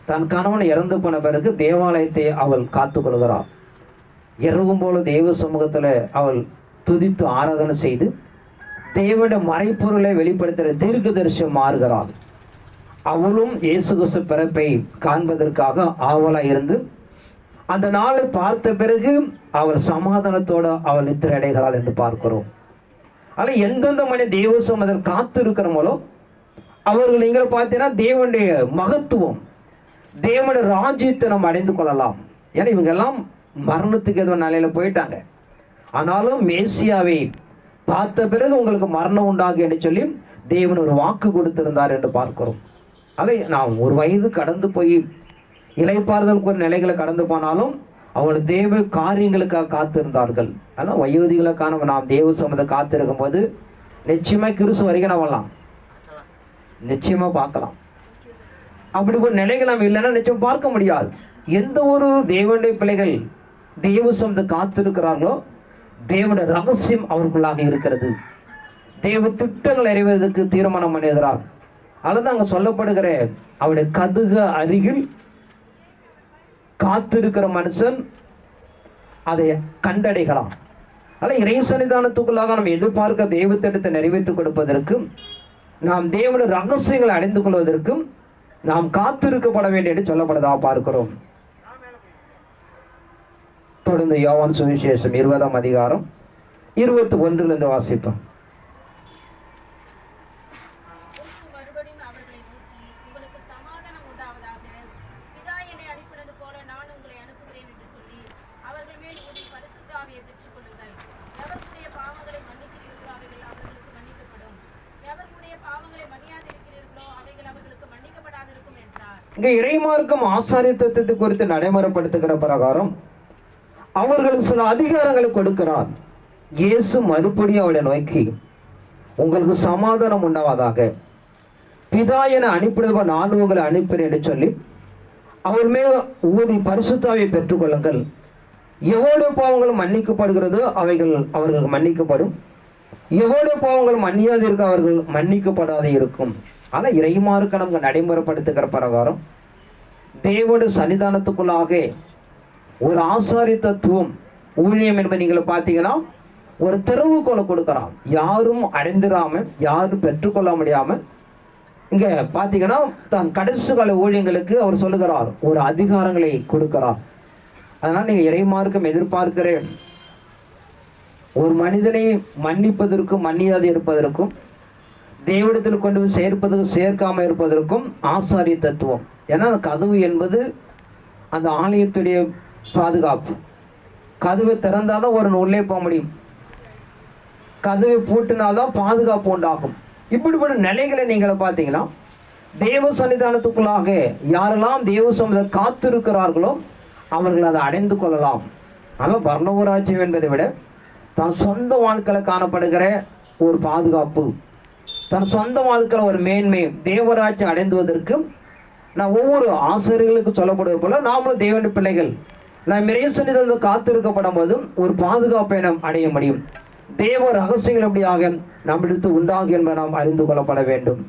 தன் கணவன் இறந்து போன பிறகு தேவாலயத்தை அவள் காத்து கொள்கிறாள். இரவும் போல தெய்வ சமூகத்தில் அவள் துதித்து ஆராதனை செய்து தேவனுடைய மறைப்பொருளை வெளிப்படுத்துகிற தீர்க்கதரிசி மாறுகிறாள். அவளும் இயேசு கிறிஸ்து பிறப்பை காண்பதற்காக ஆவலாக இருந்து அந்த நாளை பார்த்த பிறகு அவள் சமாதானத்தோடு அவள் நித்திரை அடைகிறாள் என்று பார்க்கிறோம். ஆனால் எந்தெந்த மணி தெய்வ சமூகத்தில் காத்து இருக்கிறவங்களோ அவர்கள் நீங்கள் பார்த்தீங்கன்னா தேவனுடைய மகத்துவம், தேவனுடைய ராஜ்யத்தை நம்ம அடைந்து கொள்ளலாம். ஏன்னா இவங்கெல்லாம் மரணத்துக்கு ஏதோ நிலையில போயிட்டாங்க. ஆனாலும் மேசியாவை பார்த்த பிறகு உங்களுக்கு மரணம் உண்டாகும் என்று சொல்லி தேவன் ஒரு வாக்கு கொடுத்திருந்தார் என்று பார்க்கிறோம். அவை நாம் ஒரு வயது கடந்து போய் இலைப்பாறுதலுக்கு ஒரு நிலைகளை கடந்து போனாலும் அவங்களுடைய தேவ காரியங்களுக்காக காத்திருந்தார்கள். ஆனால் வயோதிகளுக்கான நாம் தேவ சமூகத்தை காத்திருக்கும் போது நிச்சயமாக கிறிஸ்து வரைக்கும் நம்ம வரலாம், நிச்சயமா பார்க்கலாம். அப்படி ஒரு நிலைகள் நம்ம இல்லைன்னா நிச்சயம் பார்க்க முடியாது. எந்த ஒரு தேவனுடைய பிள்ளைகள் தேவ சமூகத்தை காத்திருக்கிறார்களோ தேவனுடைய ரகசியம் அவர்களுக்குள்ளாக இருக்கிறது. தேவ திட்டங்கள் அறிவதற்கு தீர்மானம் பண்ணுகிறார். அல்லது அங்கே சொல்லப்படுகிற அவருடைய கதுக அருகில் காத்திருக்கிற மனுஷன் அதை கண்டடைகலாம். அல்ல இறை சன்னிதானத்துக்குள்ளாக நம்ம எதிர்பார்க்க தெய்வ திட்டத்தை நிறைவேற்றிக் கொடுப்பதற்கும் நாம் தேவனுடைய ரகசியங்களை அடைந்து கொள்வதற்கும் நாம் காத்திருக்கப்பட வேண்டும் என்று சொல்லப்படுவதாக பார்க்கிறோம். தொடர்ந்து யோவான் சுவிசேஷம் 20ஆம் அதிகாரம் 21 வாசிப்போம். இங்கே இறைமார்க்கம் ஆசாரிய தத்துவத்தை குறித்து நடைமுறைப்படுத்துகிற பிரகாரம் அவர்களுக்கு சில அதிகாரங்களை கொடுக்கிறார். இயேசு மறுபடியும் அவளை நோக்கி, உங்களுக்கு சமாதானம் உண்டாவதாக, பிதா என அனுப்பிடுவ நான் உங்களை அனுப்பினேன் என்று சொல்லி அவள் மேல் ஊதி பரிசுத்தாவை பெற்றுக்கொள்ளுங்கள். எவ்வளவு பாவங்கள் மன்னிக்கப்படுகிறதோ அவைகள் அவர்களுக்கு மன்னிக்கப்படும், எவ்வளவு பாவங்கள் மன்னியாது இருக்க அவர்கள் மன்னிக்கப்படாத இருக்கும். ஆனால் இறைமார்க்க நமக்கு நடைமுறைப்படுத்துகிற பிரகாரம் தேவனுடைய சன்னிதானத்துக்குள்ளாக ஒரு ஆசாரி தத்துவம் ஊழியம் என்பது நீங்கள் பார்த்தீங்கன்னா ஒரு திறவுகோலை கொடுக்கிறான். யாரும் அடைந்திராம யாரும் பெற்றுக்கொள்ள முடியாம இங்க பார்த்தீங்கன்னா தான் கடைசி கால ஊழியங்களுக்கு அவர் சொல்லுகிறார், ஒரு அதிகாரங்களை கொடுக்கிறார். அதனால் நீங்க இறைமார்க்கம் எதிர்பார்க்கிறேன், ஒரு மனிதனை மன்னிப்பதற்கும் மன்னியாது இருப்பதற்கும் தேவனிடத்தில் கொண்டு போய் சேர்ப்பதற்கும் சேர்க்காம இருப்பதற்கும் ஆசாரிய தத்துவம். ஏன்னா கதவு என்பது அந்த ஆலயத்துடைய பாதுகாப்பு. கதவை திறந்தாதான் ஒரு உள்ளே போக முடியும், கதவை பூட்டினாதான் பாதுகாப்பு உண்டாகும். இப்படிப்பட்ட நிலைகளை நீங்களை பார்த்தீங்கன்னா தேவ சன்னிதானத்துக்குள்ளாக யாரெல்லாம் தேவ சமூகத்தை காத்திருக்கிறார்களோ அவர்கள் அதை அடைந்து கொள்ளலாம். ஆனால் பரலோகராஜ்யம் என்பதை விட தன் சொந்த வாழ்க்கையில் காணப்படுகிற ஒரு பாதுகாப்பு, தன் சொந்த வாழ்க்கையில் ஒரு மேன்மை, தேவராஜ்யம் அடைந்துவதற்கு நான் ஒவ்வொரு ஆசிரியர்களுக்கு சொல்லப்படுவது போல நாமளும் தேவனுடைய பிள்ளைகள் நாம் இறை சன்னிதானத்தை காத்திருக்கப்படும் போதும் ஒரு பாதுகாப்பை நாம் அடைய முடியும். தேவ ரகசியங்கள் எப்படியாக நம்மிடத்து உண்டாகும் என்பதை நாம் அறிந்து கொள்ளப்பட வேண்டும்.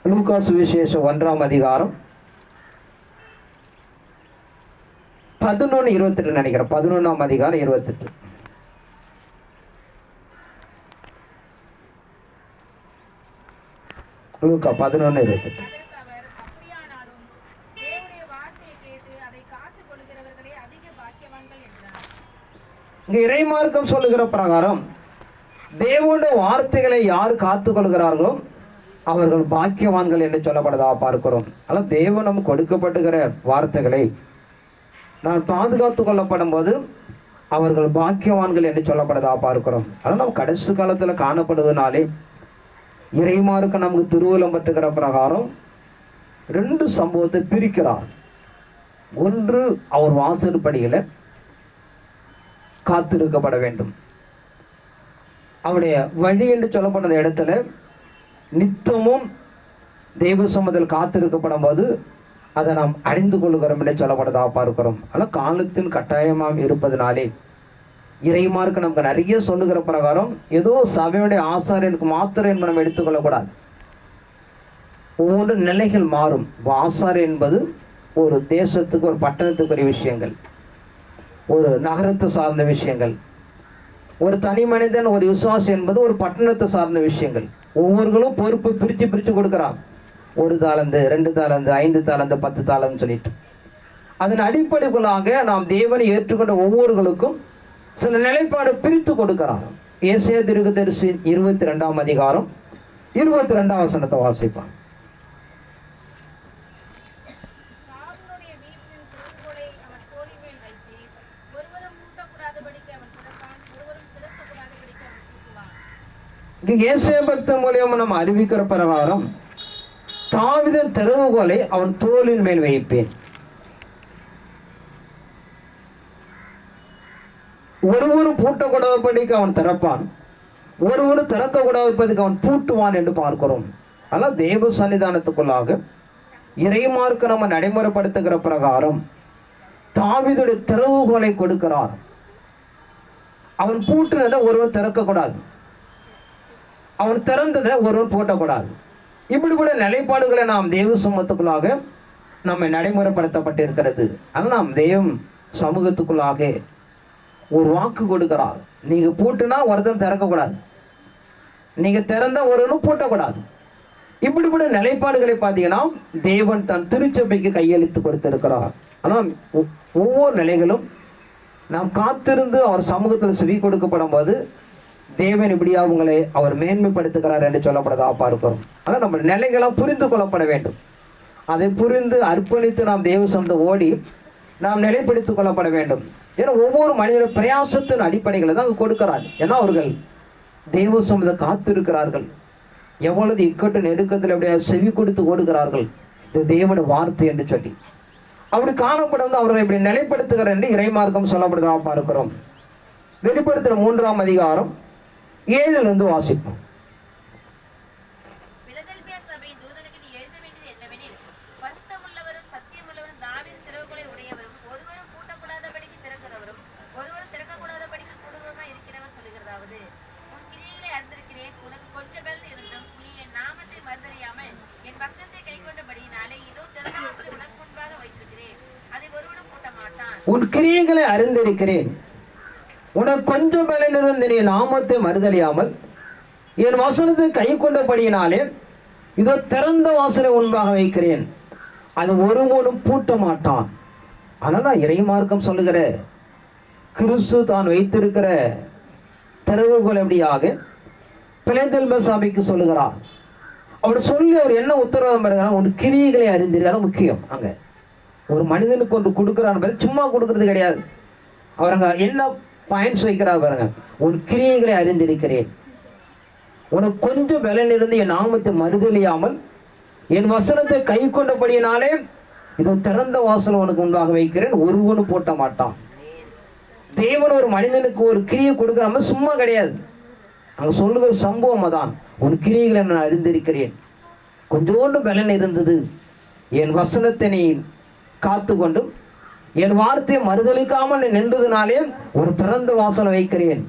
லூக்கா சுவிசேஷம் 1ஆம் அதிகாரம் 11:28 நினைக்கிறேன். 11ஆம் அதிகாரம் 28. லூக்கா 11:28. இங்க இறைமார்க்கம் சொல்லுகிற பிரகாரம் தேவனுடைய வார்த்தைகளை யார் காத்துக் கொள்கிறார்களோ அவர்கள் பாக்கியவான்கள் என்று சொல்லப்படுதா பார்க்கிறோம். ஆனால் தேவன் நமக்கு கொடுக்கப்படுகிற வார்த்தைகளை நான் பாதுகாத்து கொள்ளப்படும் போது அவர்கள் பாக்கியவான்கள் என்று சொல்லப்படுதா பார்க்கிறோம். ஆனால் நம்ம கடைசி காலத்தில் காணப்படுவதனாலே இறைமார்க்கம் நமக்கு திருவுளம் பற்றுகிற பிரகாரம் 2 சம்பவத்தை பிரிக்கிறார். ஒன்று, அவர் வாசற்படியில் காத்திருக்கப்பட வேண்டும். அவருடைய வழி என்று சொல்லப்பட்ட இடத்துல நித்தமும் தெய்வ சமூகத்தில் காத்திருக்கப்படும் போது அதை நாம் அறிந்து கொள்கிறோம் என்று சொல்லப்பட்டதாக பார்க்கிறோம். ஆனால் காலத்தின் கட்டாயமாக இருப்பதனாலே இறைமார்க்கு நமக்கு நிறைய சொல்லுகிற பிரகாரம் ஏதோ சபையுடைய ஆசாரியனுக்கு மாத்திரம் என்பதை நம்ம எடுத்துக்கொள்ளக்கூடாது. ஒவ்வொரு நிலைகள் மாறும். ஆசாரியர் என்பது ஒரு தேசத்துக்கு, ஒரு பட்டணத்துக்குரிய விஷயங்கள், ஒரு நகரத்தை சார்ந்த விஷயங்கள். ஒரு தனி மனிதன், ஒரு விசுவாசி என்பது ஒரு பட்டணத்தை சார்ந்த விஷயங்கள். ஒவ்வொருவர்களும் பொறுப்பு பிரித்து கொடுக்குறான். 1 தாலந்து, 2 தாலந்து, 5 தாலந்து, 10 தாலந்து சொல்லிட்டு அதன் அடிப்படைகளாக நாம் தேவனை ஏற்றுக்கொண்ட ஒவ்வொருவர்களுக்கும் சில நிலைப்பாடு பிரித்து கொடுக்கிறார். ஏசாயா தீர்க்கதரிசி 22ஆம் அதிகாரம் 22ஆம் வசனத்தை வாசிப்பான். ஏசாயா பக்தன் மூலியமா நம்ம அறிவிக்கிற பிரகாரம் தாவீதின் திறவுகோலை அவன் தோளின் மேல் வைப்பேன். ஒருவரும் பூட்டக்கூடாதபடிக்கு அவன் திறப்பான், ஒருவரும் திறக்கக்கூடாதபடிக்கு அவன் பூட்டுவான் என்று பார்க்கிறோம். ஆனால் தேவ சன்னிதானத்துக்குள்ளாக இறைமார்க்கு நம்ம நடைமுறைப்படுத்துகிற பிரகாரம் தாவீதுடைய திறவுகோலை கொடுக்கிறார். அவன் பூட்டுனதை ஒருவன் திறக்கக்கூடாது, அவன் திறந்ததை ஒருவன் பூட்டக்கூடாது. இப்படிப்பட்ட நிலைப்பாடுகளை நாம் தேவ சமூகத்துக்குள்ளாக நம்ம நடைமுறைப்படுத்தப்பட்டிருக்கிறது. ஆனால் நாம் தெய்வம் சமூகத்துக்குள்ளாக ஒரு வாக்கு கொடுக்கிறார். நீங்க பூட்டுனா ஒருத்தன் திறக்கக்கூடாது, நீங்க திறந்த ஒருவனும் பூட்டக்கூடாது. இப்படிப்பட்ட நிலைப்பாடுகளை பார்த்தீங்கன்னா தேவன் தன் திருச்சபைக்கு கையளித்து கொடுத்திருக்கிறார். ஆனால் ஒவ்வொரு நிலைகளும் நாம் காத்திருந்து அவர் சமூகத்தில் செவி கொடுக்கப்படும் போது தேவன் இப்படியா உங்களை அவர் மேன்மைப்படுத்துகிறார் என்று சொல்லப்படதாக பார்க்கிறோம். ஆனால் நம்ம நிலைகளாம் புரிந்து கொள்ளப்பட வேண்டும். அதை புரிந்து அர்ப்பணித்து நாம் தேவ சமூகத்தை ஓடி நாம் நிலைப்படுத்திக் கொள்ளப்பட வேண்டும். ஏன்னா ஒவ்வொரு மனிதன பிரயாசத்தின் அடிப்படைகளை தான் கொடுக்கிறார். ஏன்னா அவர்கள் தேவ சமூகத்தை காத்திருக்கிறார்கள். எவ்வளவு இக்கட்டு நெருக்கத்தில் அப்படியே செவி கொடுத்து ஓடுகிறார்கள் இது தேவனுடைய வார்த்தை என்று சொல்லி. அப்படி காணப்படும் அவர்களை இப்படி நிலைப்படுத்துகிறார் என்று இறைமார்க்கம் சொல்லப்படுவதாக பார்க்கிறோம். வெளிப்படுத்துகிற 3ஆம் அதிகாரம் 7 வாசிப்போம். உன் கிரியைகளை அறிந்திருக்கிறேன், உனக்கு கொஞ்சம் பலன் இருந்து நீ நாமத்தை மறுதலியாமல் என் வசனத்தை கை கொண்டபடியினாலே இதோ திறந்த வாசலை முன்பாக வைக்கிறேன், அது ஒருவனும் பூட்ட மாட்டான். அதனால் இறைமார்க்கம் சொல்லுகிற கிறிஸ்து தான் வைத்திருக்கிற திறவுகோல் எப்படியாக பிலேதெல்ப சபைக்கு சொல்லுகிறார். அவர் சொல்லி அவர் என்ன உத்தரவாதம் பாருங்கன்னா, உன் கிரியைகளை அறிந்திருக்க. அது முக்கியம். அங்கே ஒரு மனிதனுக்கு ஒன்று கொடுக்குறான்னு சும்மா கொடுக்கறது கிடையாது. அவர் அங்கே என்ன பாயிண்ட்ஸ் வைக்கிறார் பாருங்க. உன் கிரியைகளை அறிந்திருக்கிறேன், உனக்கு கொஞ்சம் பலன் இருந்து என் நாமத்தை மறுதலியாமல் என் வசனத்தை கை கொண்டபடியினாலே இதோ திறந்த வாசல் உனக்கு முன்பாக வைக்கிறேன், ஒருவனும் பூட்ட மாட்டான். தேவன் ஒரு மனிதனுக்கு ஒரு கிரியை கொடுக்காம சும்மா கிடையாது. அங்கே சொல்லுகிற சம்பவம் அதான். உன் கிரியைகளை நான் அறிந்திருக்கிறேன், கொஞ்சோண்டு பலன் இருந்தது, என் வசனத்தை நீ காத்து கொண்டும் என் வார்த்தையை மறுதளிக்காமல் நின்றதுனாலே ஒரு திறந்த வாசலை வைக்கிறேன்,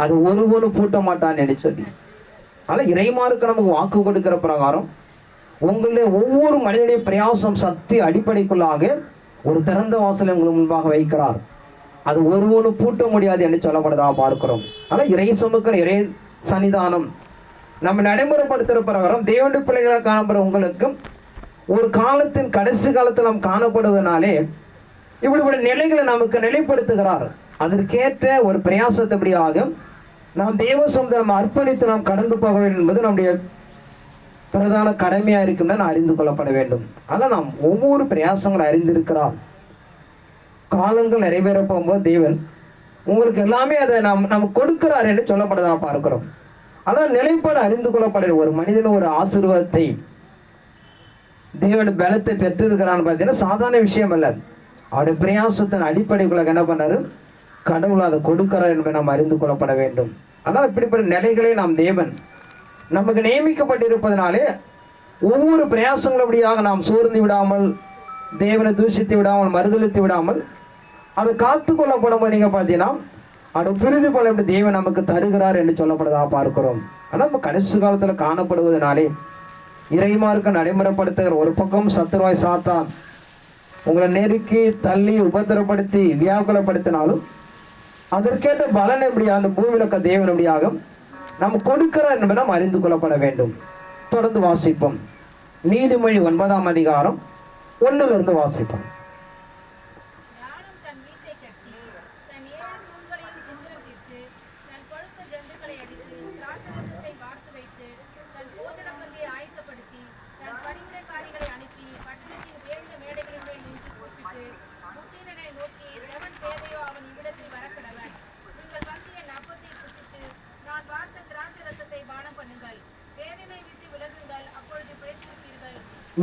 அது ஒருவனும் பூட்ட மாட்டான் என்று சொல்லி. அதனால் இறைமாருக்கு நமக்கு வாக்கு கொடுக்கிற பிரகாரம் உங்களுடைய ஒவ்வொரு மனிதனுடைய பிரயாசம் சக்தி அடிப்படைக்குள்ளாக ஒரு திறந்த வாசலை உங்களுக்கு முன்பாக வைக்கிறார், அது ஒருவனும் பூட்ட முடியாது என்று சொல்லப்படுவதாக பார்க்கிறோம். ஆனால் இறை சமூக இறை சன்னிதானம் நம்ம நடைமுறைப்படுத்துகிற பிரகாரம் தேவனுடைய பிள்ளைகளாக காணப்படுற உங்களுக்கும் ஒரு காலத்தின் கடைசி காலத்தில் நாம் காணப்படுவதனாலே இப்படிப்பட்ட நிலைகளை நமக்கு நிலைப்படுத்துகிறார். அதற்கேற்ற ஒரு பிரயாசத்தபடியாக நாம் தேவ சமூகத்தை நம்ம அர்ப்பணித்து நாம் கடந்து போக வேண்டும் என்பது நம்முடைய பிரதான கடமையாக இருக்குன்னு நான் அறிந்து கொள்ளப்பட வேண்டும். ஆனால் நாம் ஒவ்வொரு பிரயாசங்களை அறிந்திருக்கிறார். காலங்கள் நிறைவேற போகும்போது தேவன் உங்களுக்கு எல்லாமே அதை நமக்கு கொடுக்கிறார் என்று சொல்லப்பட்டதாக பார்க்கிறோம். அதான் நிலைப்பாடு அறிந்து கொள்ளப்பட ஒரு மனிதன் ஒரு ஆசீர்வாதத்தை தேவன் பலத்தை பெற்றிருக்கிறான்னு பார்த்தீங்கன்னா சாதாரண விஷயம் அல்ல. அவருடைய பிரயாசத்தின் அடிப்படைக்குள்ள என்ன பண்ணாரு, கடவுள் அதை கொடுக்கிறார் என்பதை நாம் அறிந்து கொள்ளப்பட வேண்டும். ஆனால் இப்படிப்பட்ட நிலைகளை நாம் தேவன் நமக்கு நியமிக்கப்பட்டிருப்பதனாலே ஒவ்வொரு பிரயாசங்களுபடியாக நாம் சோர்ந்து விடாமல் தேவனை தூஷித்து விடாமல், மறுதளித்து விடாமல் அதை காத்து கொள்ளப்படும் நீங்க பார்த்தீங்கன்னா அது பிரிது போல எப்படி தேவன் நமக்கு தருகிறார் என்று சொல்லப்படுறதாக பார்க்கிறோம். ஆனால் நம்ம கடைசி காலத்தில் காணப்படுவதனாலே இறைமார்க்க நடைமுறைப்படுத்துகிற ஒரு பக்கம் சத்துருவாய் சாத்தான் உங்களை நெருக்கி தள்ளி உபத்திரப்படுத்தி வியாக்குலப்படுத்தினாலும் அதற்கேற்ற பலன் எப்படி அந்த பூமியிலக்க தேவன் எப்படியாக நம்ம கொடுக்கிறார் என்பதை நாம் அறிந்து கொள்ளப்பட வேண்டும். தொடர்ந்து வாசிப்போம். நீதிமொழி 9ஆம் அதிகாரம் 1 வாசிப்போம்.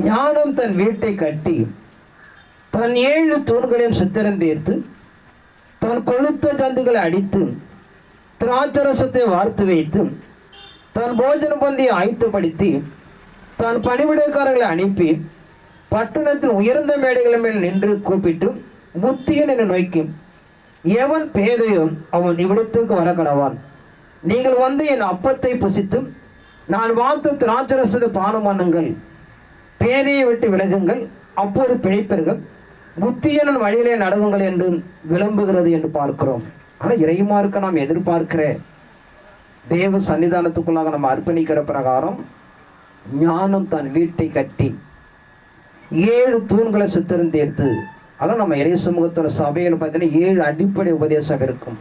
ஞானம் தன் வீட்டை கட்டி தன் 7 தூண்களையும் சித்திரம் தீர்த்து தன் கொழுத்த ஜந்துக்களை அடித்து திராட்சரசத்தை வார்த்து வைத்து தன் போஜன பந்தியை ஆயத்தப்படுத்தி தன் பணிவிடைக்காரர்களை அனுப்பி பட்டணத்தின் உயர்ந்த மேடைகள் மேல் நின்று கூப்பிட்டு புத்தியன் என நோக்கி எவன் பேதையோ அவன் இவ்விடத்திற்கு வர கடவான். நீங்கள் வந்து என் அப்பத்தை புசித்து நான் வார்த்த திராட்சரசத்தை பானம் பண்ணுங்கள். பேதையை விட்டு விலகுங்கள், அப்போது பிழைப்பீர்கள். புத்தியனன் வழியிலே நடவுங்கள் என்று விளம்புகிறது என்று பார்க்கிறோம். ஆனால் இறைமார்க்க நாம் எதிர்பார்க்கிற தேவ சன்னிதானத்துக்குள்ளாக நம்ம அர்ப்பணிக்கிற பிரகாரம் ஞானம் தன் வீட்டை கட்டி 7 தூண்களை சித்திரம் தீர்த்து, அதெல்லாம் நம்ம இறை சமூகத்தோட சபையில் பார்த்தீங்கன்னா 7 அடிப்படை உபதேசம் இருக்கும்.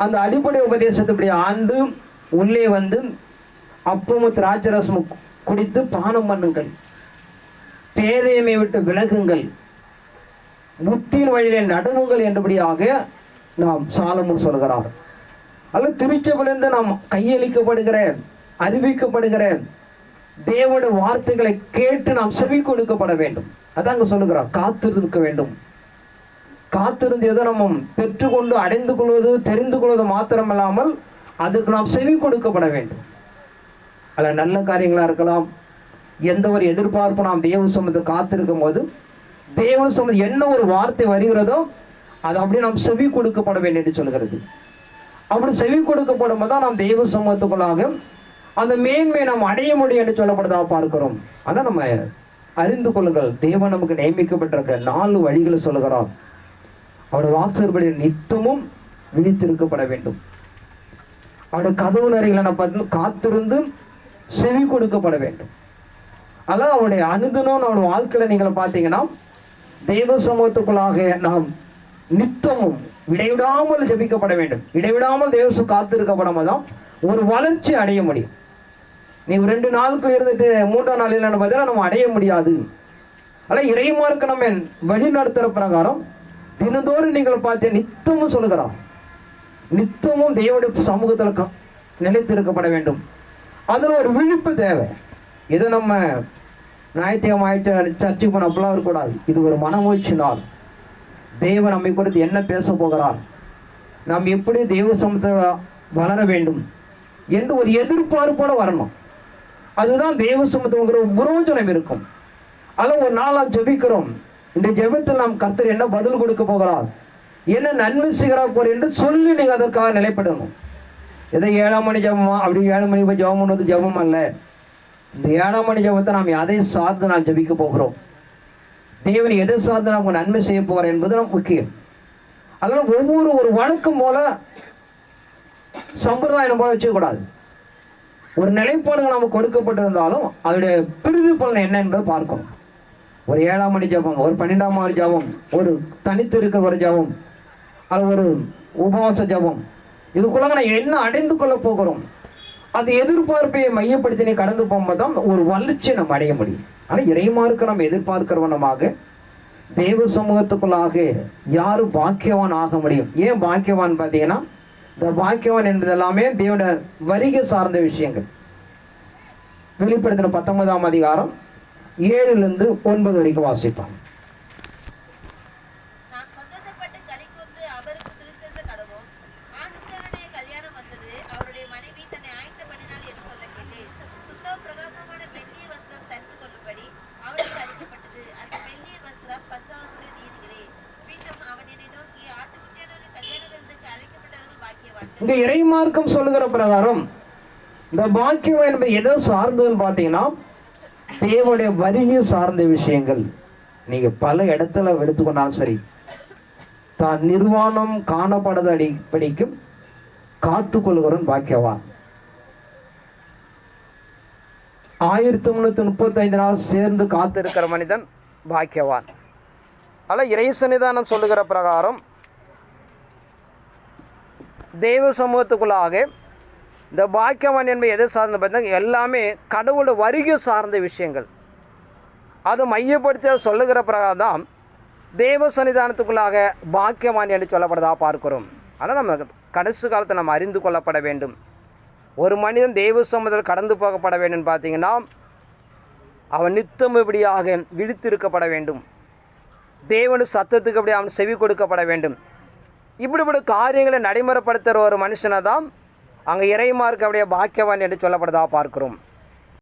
அந்த அடிப்படை உபதேசத்தை இப்படி ஆண்டு உள்ளே வந்து அப்பமும் திராட்சரசமும் குடித்து பானம் பண்ணுங்கள், பேதையமை விட்டு விலகுங்கள், புத்தியின் வழியிலே நடுவுங்கள் என்றபடியாக நாம் சாலமோன் சொல்கிறார். அல்ல திருச்சபையிலிருந்து நாம் கையளிக்கப்படுகிற அறிவிக்கப்படுகிற தேவனுடைய வார்த்தைகளை கேட்டு நாம் செவி கொடுக்கப்பட வேண்டும். அதான் அங்கே சொல்லுகிறார், காத்திருக்க வேண்டும். காத்திருந்து ஏதோ நம்ம பெற்றுக்கொண்டு அடைந்து கொள்வது தெரிந்து கொள்வது மாத்திரமல்லாமல் அதுக்கு நாம் செவி கொடுக்கப்பட வேண்டும். அதில் நல்ல காரியங்களாக இருக்கலாம், எந்த ஒரு எதிர்பார்ப்பு நாம் தேவ சமூகத்தில் காத்திருக்கும் போது தேவ சமூகம் என்ன ஒரு வார்த்தை வருகிறதோ அது அப்படி நாம் செவி கொடுக்கப்பட வேண்டும் என்று சொல்கிறது. அப்படி செவி கொடுக்கப்படும் போது தான் நாம் தெய்வ சமூகத்துக்குள்ளாக அந்த மேன்மை நாம் அடைய முடியும் என்று சொல்லப்படுறதாக பார்க்கிறோம். ஆனால் நம்ம அறிந்து கொள்ளுங்கள், தேவன் நமக்கு நியமிக்கப்பட்டிருக்க 4 வழிகளை சொல்லுகிறார். அவருடைய வாசற்படி நித்தமும் விழித்திருக்கப்பட வேண்டும். அவருடைய கதவு நெறிகளை நம்ம பார்த்து காத்திருந்து செவி கொடுக்கப்பட வேண்டும். அதான் அவருடைய அனுதினம் அவருடைய வாழ்க்கையில் நீங்கள் பார்த்தீங்கன்னா தெய்வ சமூகத்துக்குள்ளாக நாம் நித்தமும் இடைவிடாமல் ஜெபிக்கப்பட வேண்டும். இடைவிடாமல் தேவசம் காத்திருக்கப்படாம தான் ஒரு வளர்ச்சி அடைய முடியும். நீங்கள் 2 நாட்கள் இருந்துட்டு 3ஆம் நாளில் பார்த்தீங்கன்னா நம்ம அடைய முடியாது. ஆனால் இறைமார்க்கு நம்ம வழி நடத்துகிற பிரகாரம் தினந்தோறும் நீங்கள் பார்த்து நித்தமும் சொல்லுகிறார், நித்தமும் தேவனுடைய சமூகத்தில் நிலைத்திருக்கப்பட வேண்டும். அதில் ஒரு விழிப்பு தேவை. இது நம்ம ஞாயிற்றுக்கிழமை ஆயிடுச்சு சர்ச்சைக்கு போன அப்படிலாம் இருக்கக்கூடாது. இது ஒரு மனமூழ்ச்சி நாள். தேவன் நம்மை குறித்து என்ன பேச போகிறார், நாம் எப்படி தெய்வ சமூகத்தை வளர வேண்டும் என்று ஒரு எதிர்பார்ப்போடு வரணும். அதுதான் தெய்வ சமூகத்துங்கிற புரோஜனம் இருக்கும். அதில் ஒரு நாள் நாம் ஜெபிக்கிறோம், இந்த ஜெபத்தில் நாம் கர்த்தர் என்ன பதில் கொடுக்க போகிறார், என்ன நன்மை செய்கிறார் போற என்று சொல்லி நீங்கள் அதற்காக நிலைப்படணும். ஏதோ 7ஆம் மணி ஜபமா அப்படி 7 மணி போய் ஜபம் பண்ணுவது ஜபம் அல்ல. இந்த 7ஆம் மணி ஜபத்தை நாம் எதை சார்ந்து நாம் ஜபிக்க போகிறோம், தேவன் எதை சார்ந்து நமக்கு நன்மை செய்ய போகிறார் என்பது நமக்கு முக்கியம். அதனால் ஒரு வழக்கம் போல சம்பிரதாயம் போல வச்சுக்கூடாது. ஒரு நிலைப்பாடுகள் நமக்கு கொடுக்கப்பட்டிருந்தாலும் அதோடைய பிரிவு பலன் என்ன என்பதை பார்க்கணும். ஒரு 7ஆம் மணி ஜபம், ஒரு 12ஆம் மணி ஜபம், ஒரு தனித்து இருக்கிற ஒரு ஜபம், அது ஒரு உபவாச ஜபம், இதுக்குள்ள நான் என்ன அடைந்து கொள்ள போகிறோம், அது எதிர்பார்ப்பை மையப்படுத்தி நீ கடந்து போகும்போது தான் ஒரு வளர்ச்சியை நம்ம அடைய முடியும். ஆனால் இறைமார்க்க நம்ம எதிர்பார்க்கிறவனமாக தெய்வ சமூகத்துக்குள்ளாக யாரும் பாக்கியவான் ஆக முடியும். ஏன் பாக்கியவான் பார்த்தீங்கன்னா, இந்த பாக்கியவான் என்பது எல்லாமே தேவனுடைய வருகை சார்ந்த விஷயங்கள். வெளிப்படுத்தின 19ஆம் அதிகாரம் 7 to 9 வரைக்கும் வாசிப்பான். இந்த இறைமார்க்கம் சொல்லுகிற பிரகாரம் இந்த பாக்கியம் என்பது எதை சார்ந்ததுன்னு பார்த்தீங்கன்னா தேவனுடைய வருகை சார்ந்த விஷயங்கள். நீங்க பல இடத்துல எடுத்துக்கொண்டாலும் சரி, தான் நிர்வாணம் காணப்படாத அடிப்படைக்கும் காத்து கொள்கிறவன் பாக்கியவான். 1335 நாள் சேர்ந்து காத்து இருக்கிற மனிதன் பாக்கியவான். அதில் இறை சன்னிதானம் சொல்லுகிற பிரகாரம் தெய்வ சமூகத்துக்குள்ளாக இந்த பாக்கியவான் என்பது எதை சார்ந்து பார்த்தீங்கன்னா எல்லாமே கடவுளோட வருகை சார்ந்த விஷயங்கள். அதை மையப்படுத்தி சொல்லுகிற பிரகாரம் தான் தெய்வ சன்னிதானத்துக்குள்ளாக பாக்கியவான் என்று சொல்லப்படுறதாக பார்க்கிறோம். ஆனால் நம்ம கடைசி காலத்தை நம்ம அறிந்து கொள்ளப்பட வேண்டும். ஒரு மனிதன் தெய்வ சமூகத்தில் கடந்து போகப்பட வேண்டும் பார்த்தீங்கன்னா அவன் நித்தம் இப்படியாக விழித்திருக்கப்பட வேண்டும். தேவனு சத்தத்துக்கு அப்படி அவன் செவி கொடுக்கப்பட வேண்டும். இப்படிப்பட்ட காரியங்களை நடைமுறைப்படுத்துகிற ஒரு மனுஷனை தான் அங்கே இறைமார்க்கு அப்படியே பாக்கியவான் என்று சொல்லப்படுறதாக பார்க்கிறோம்.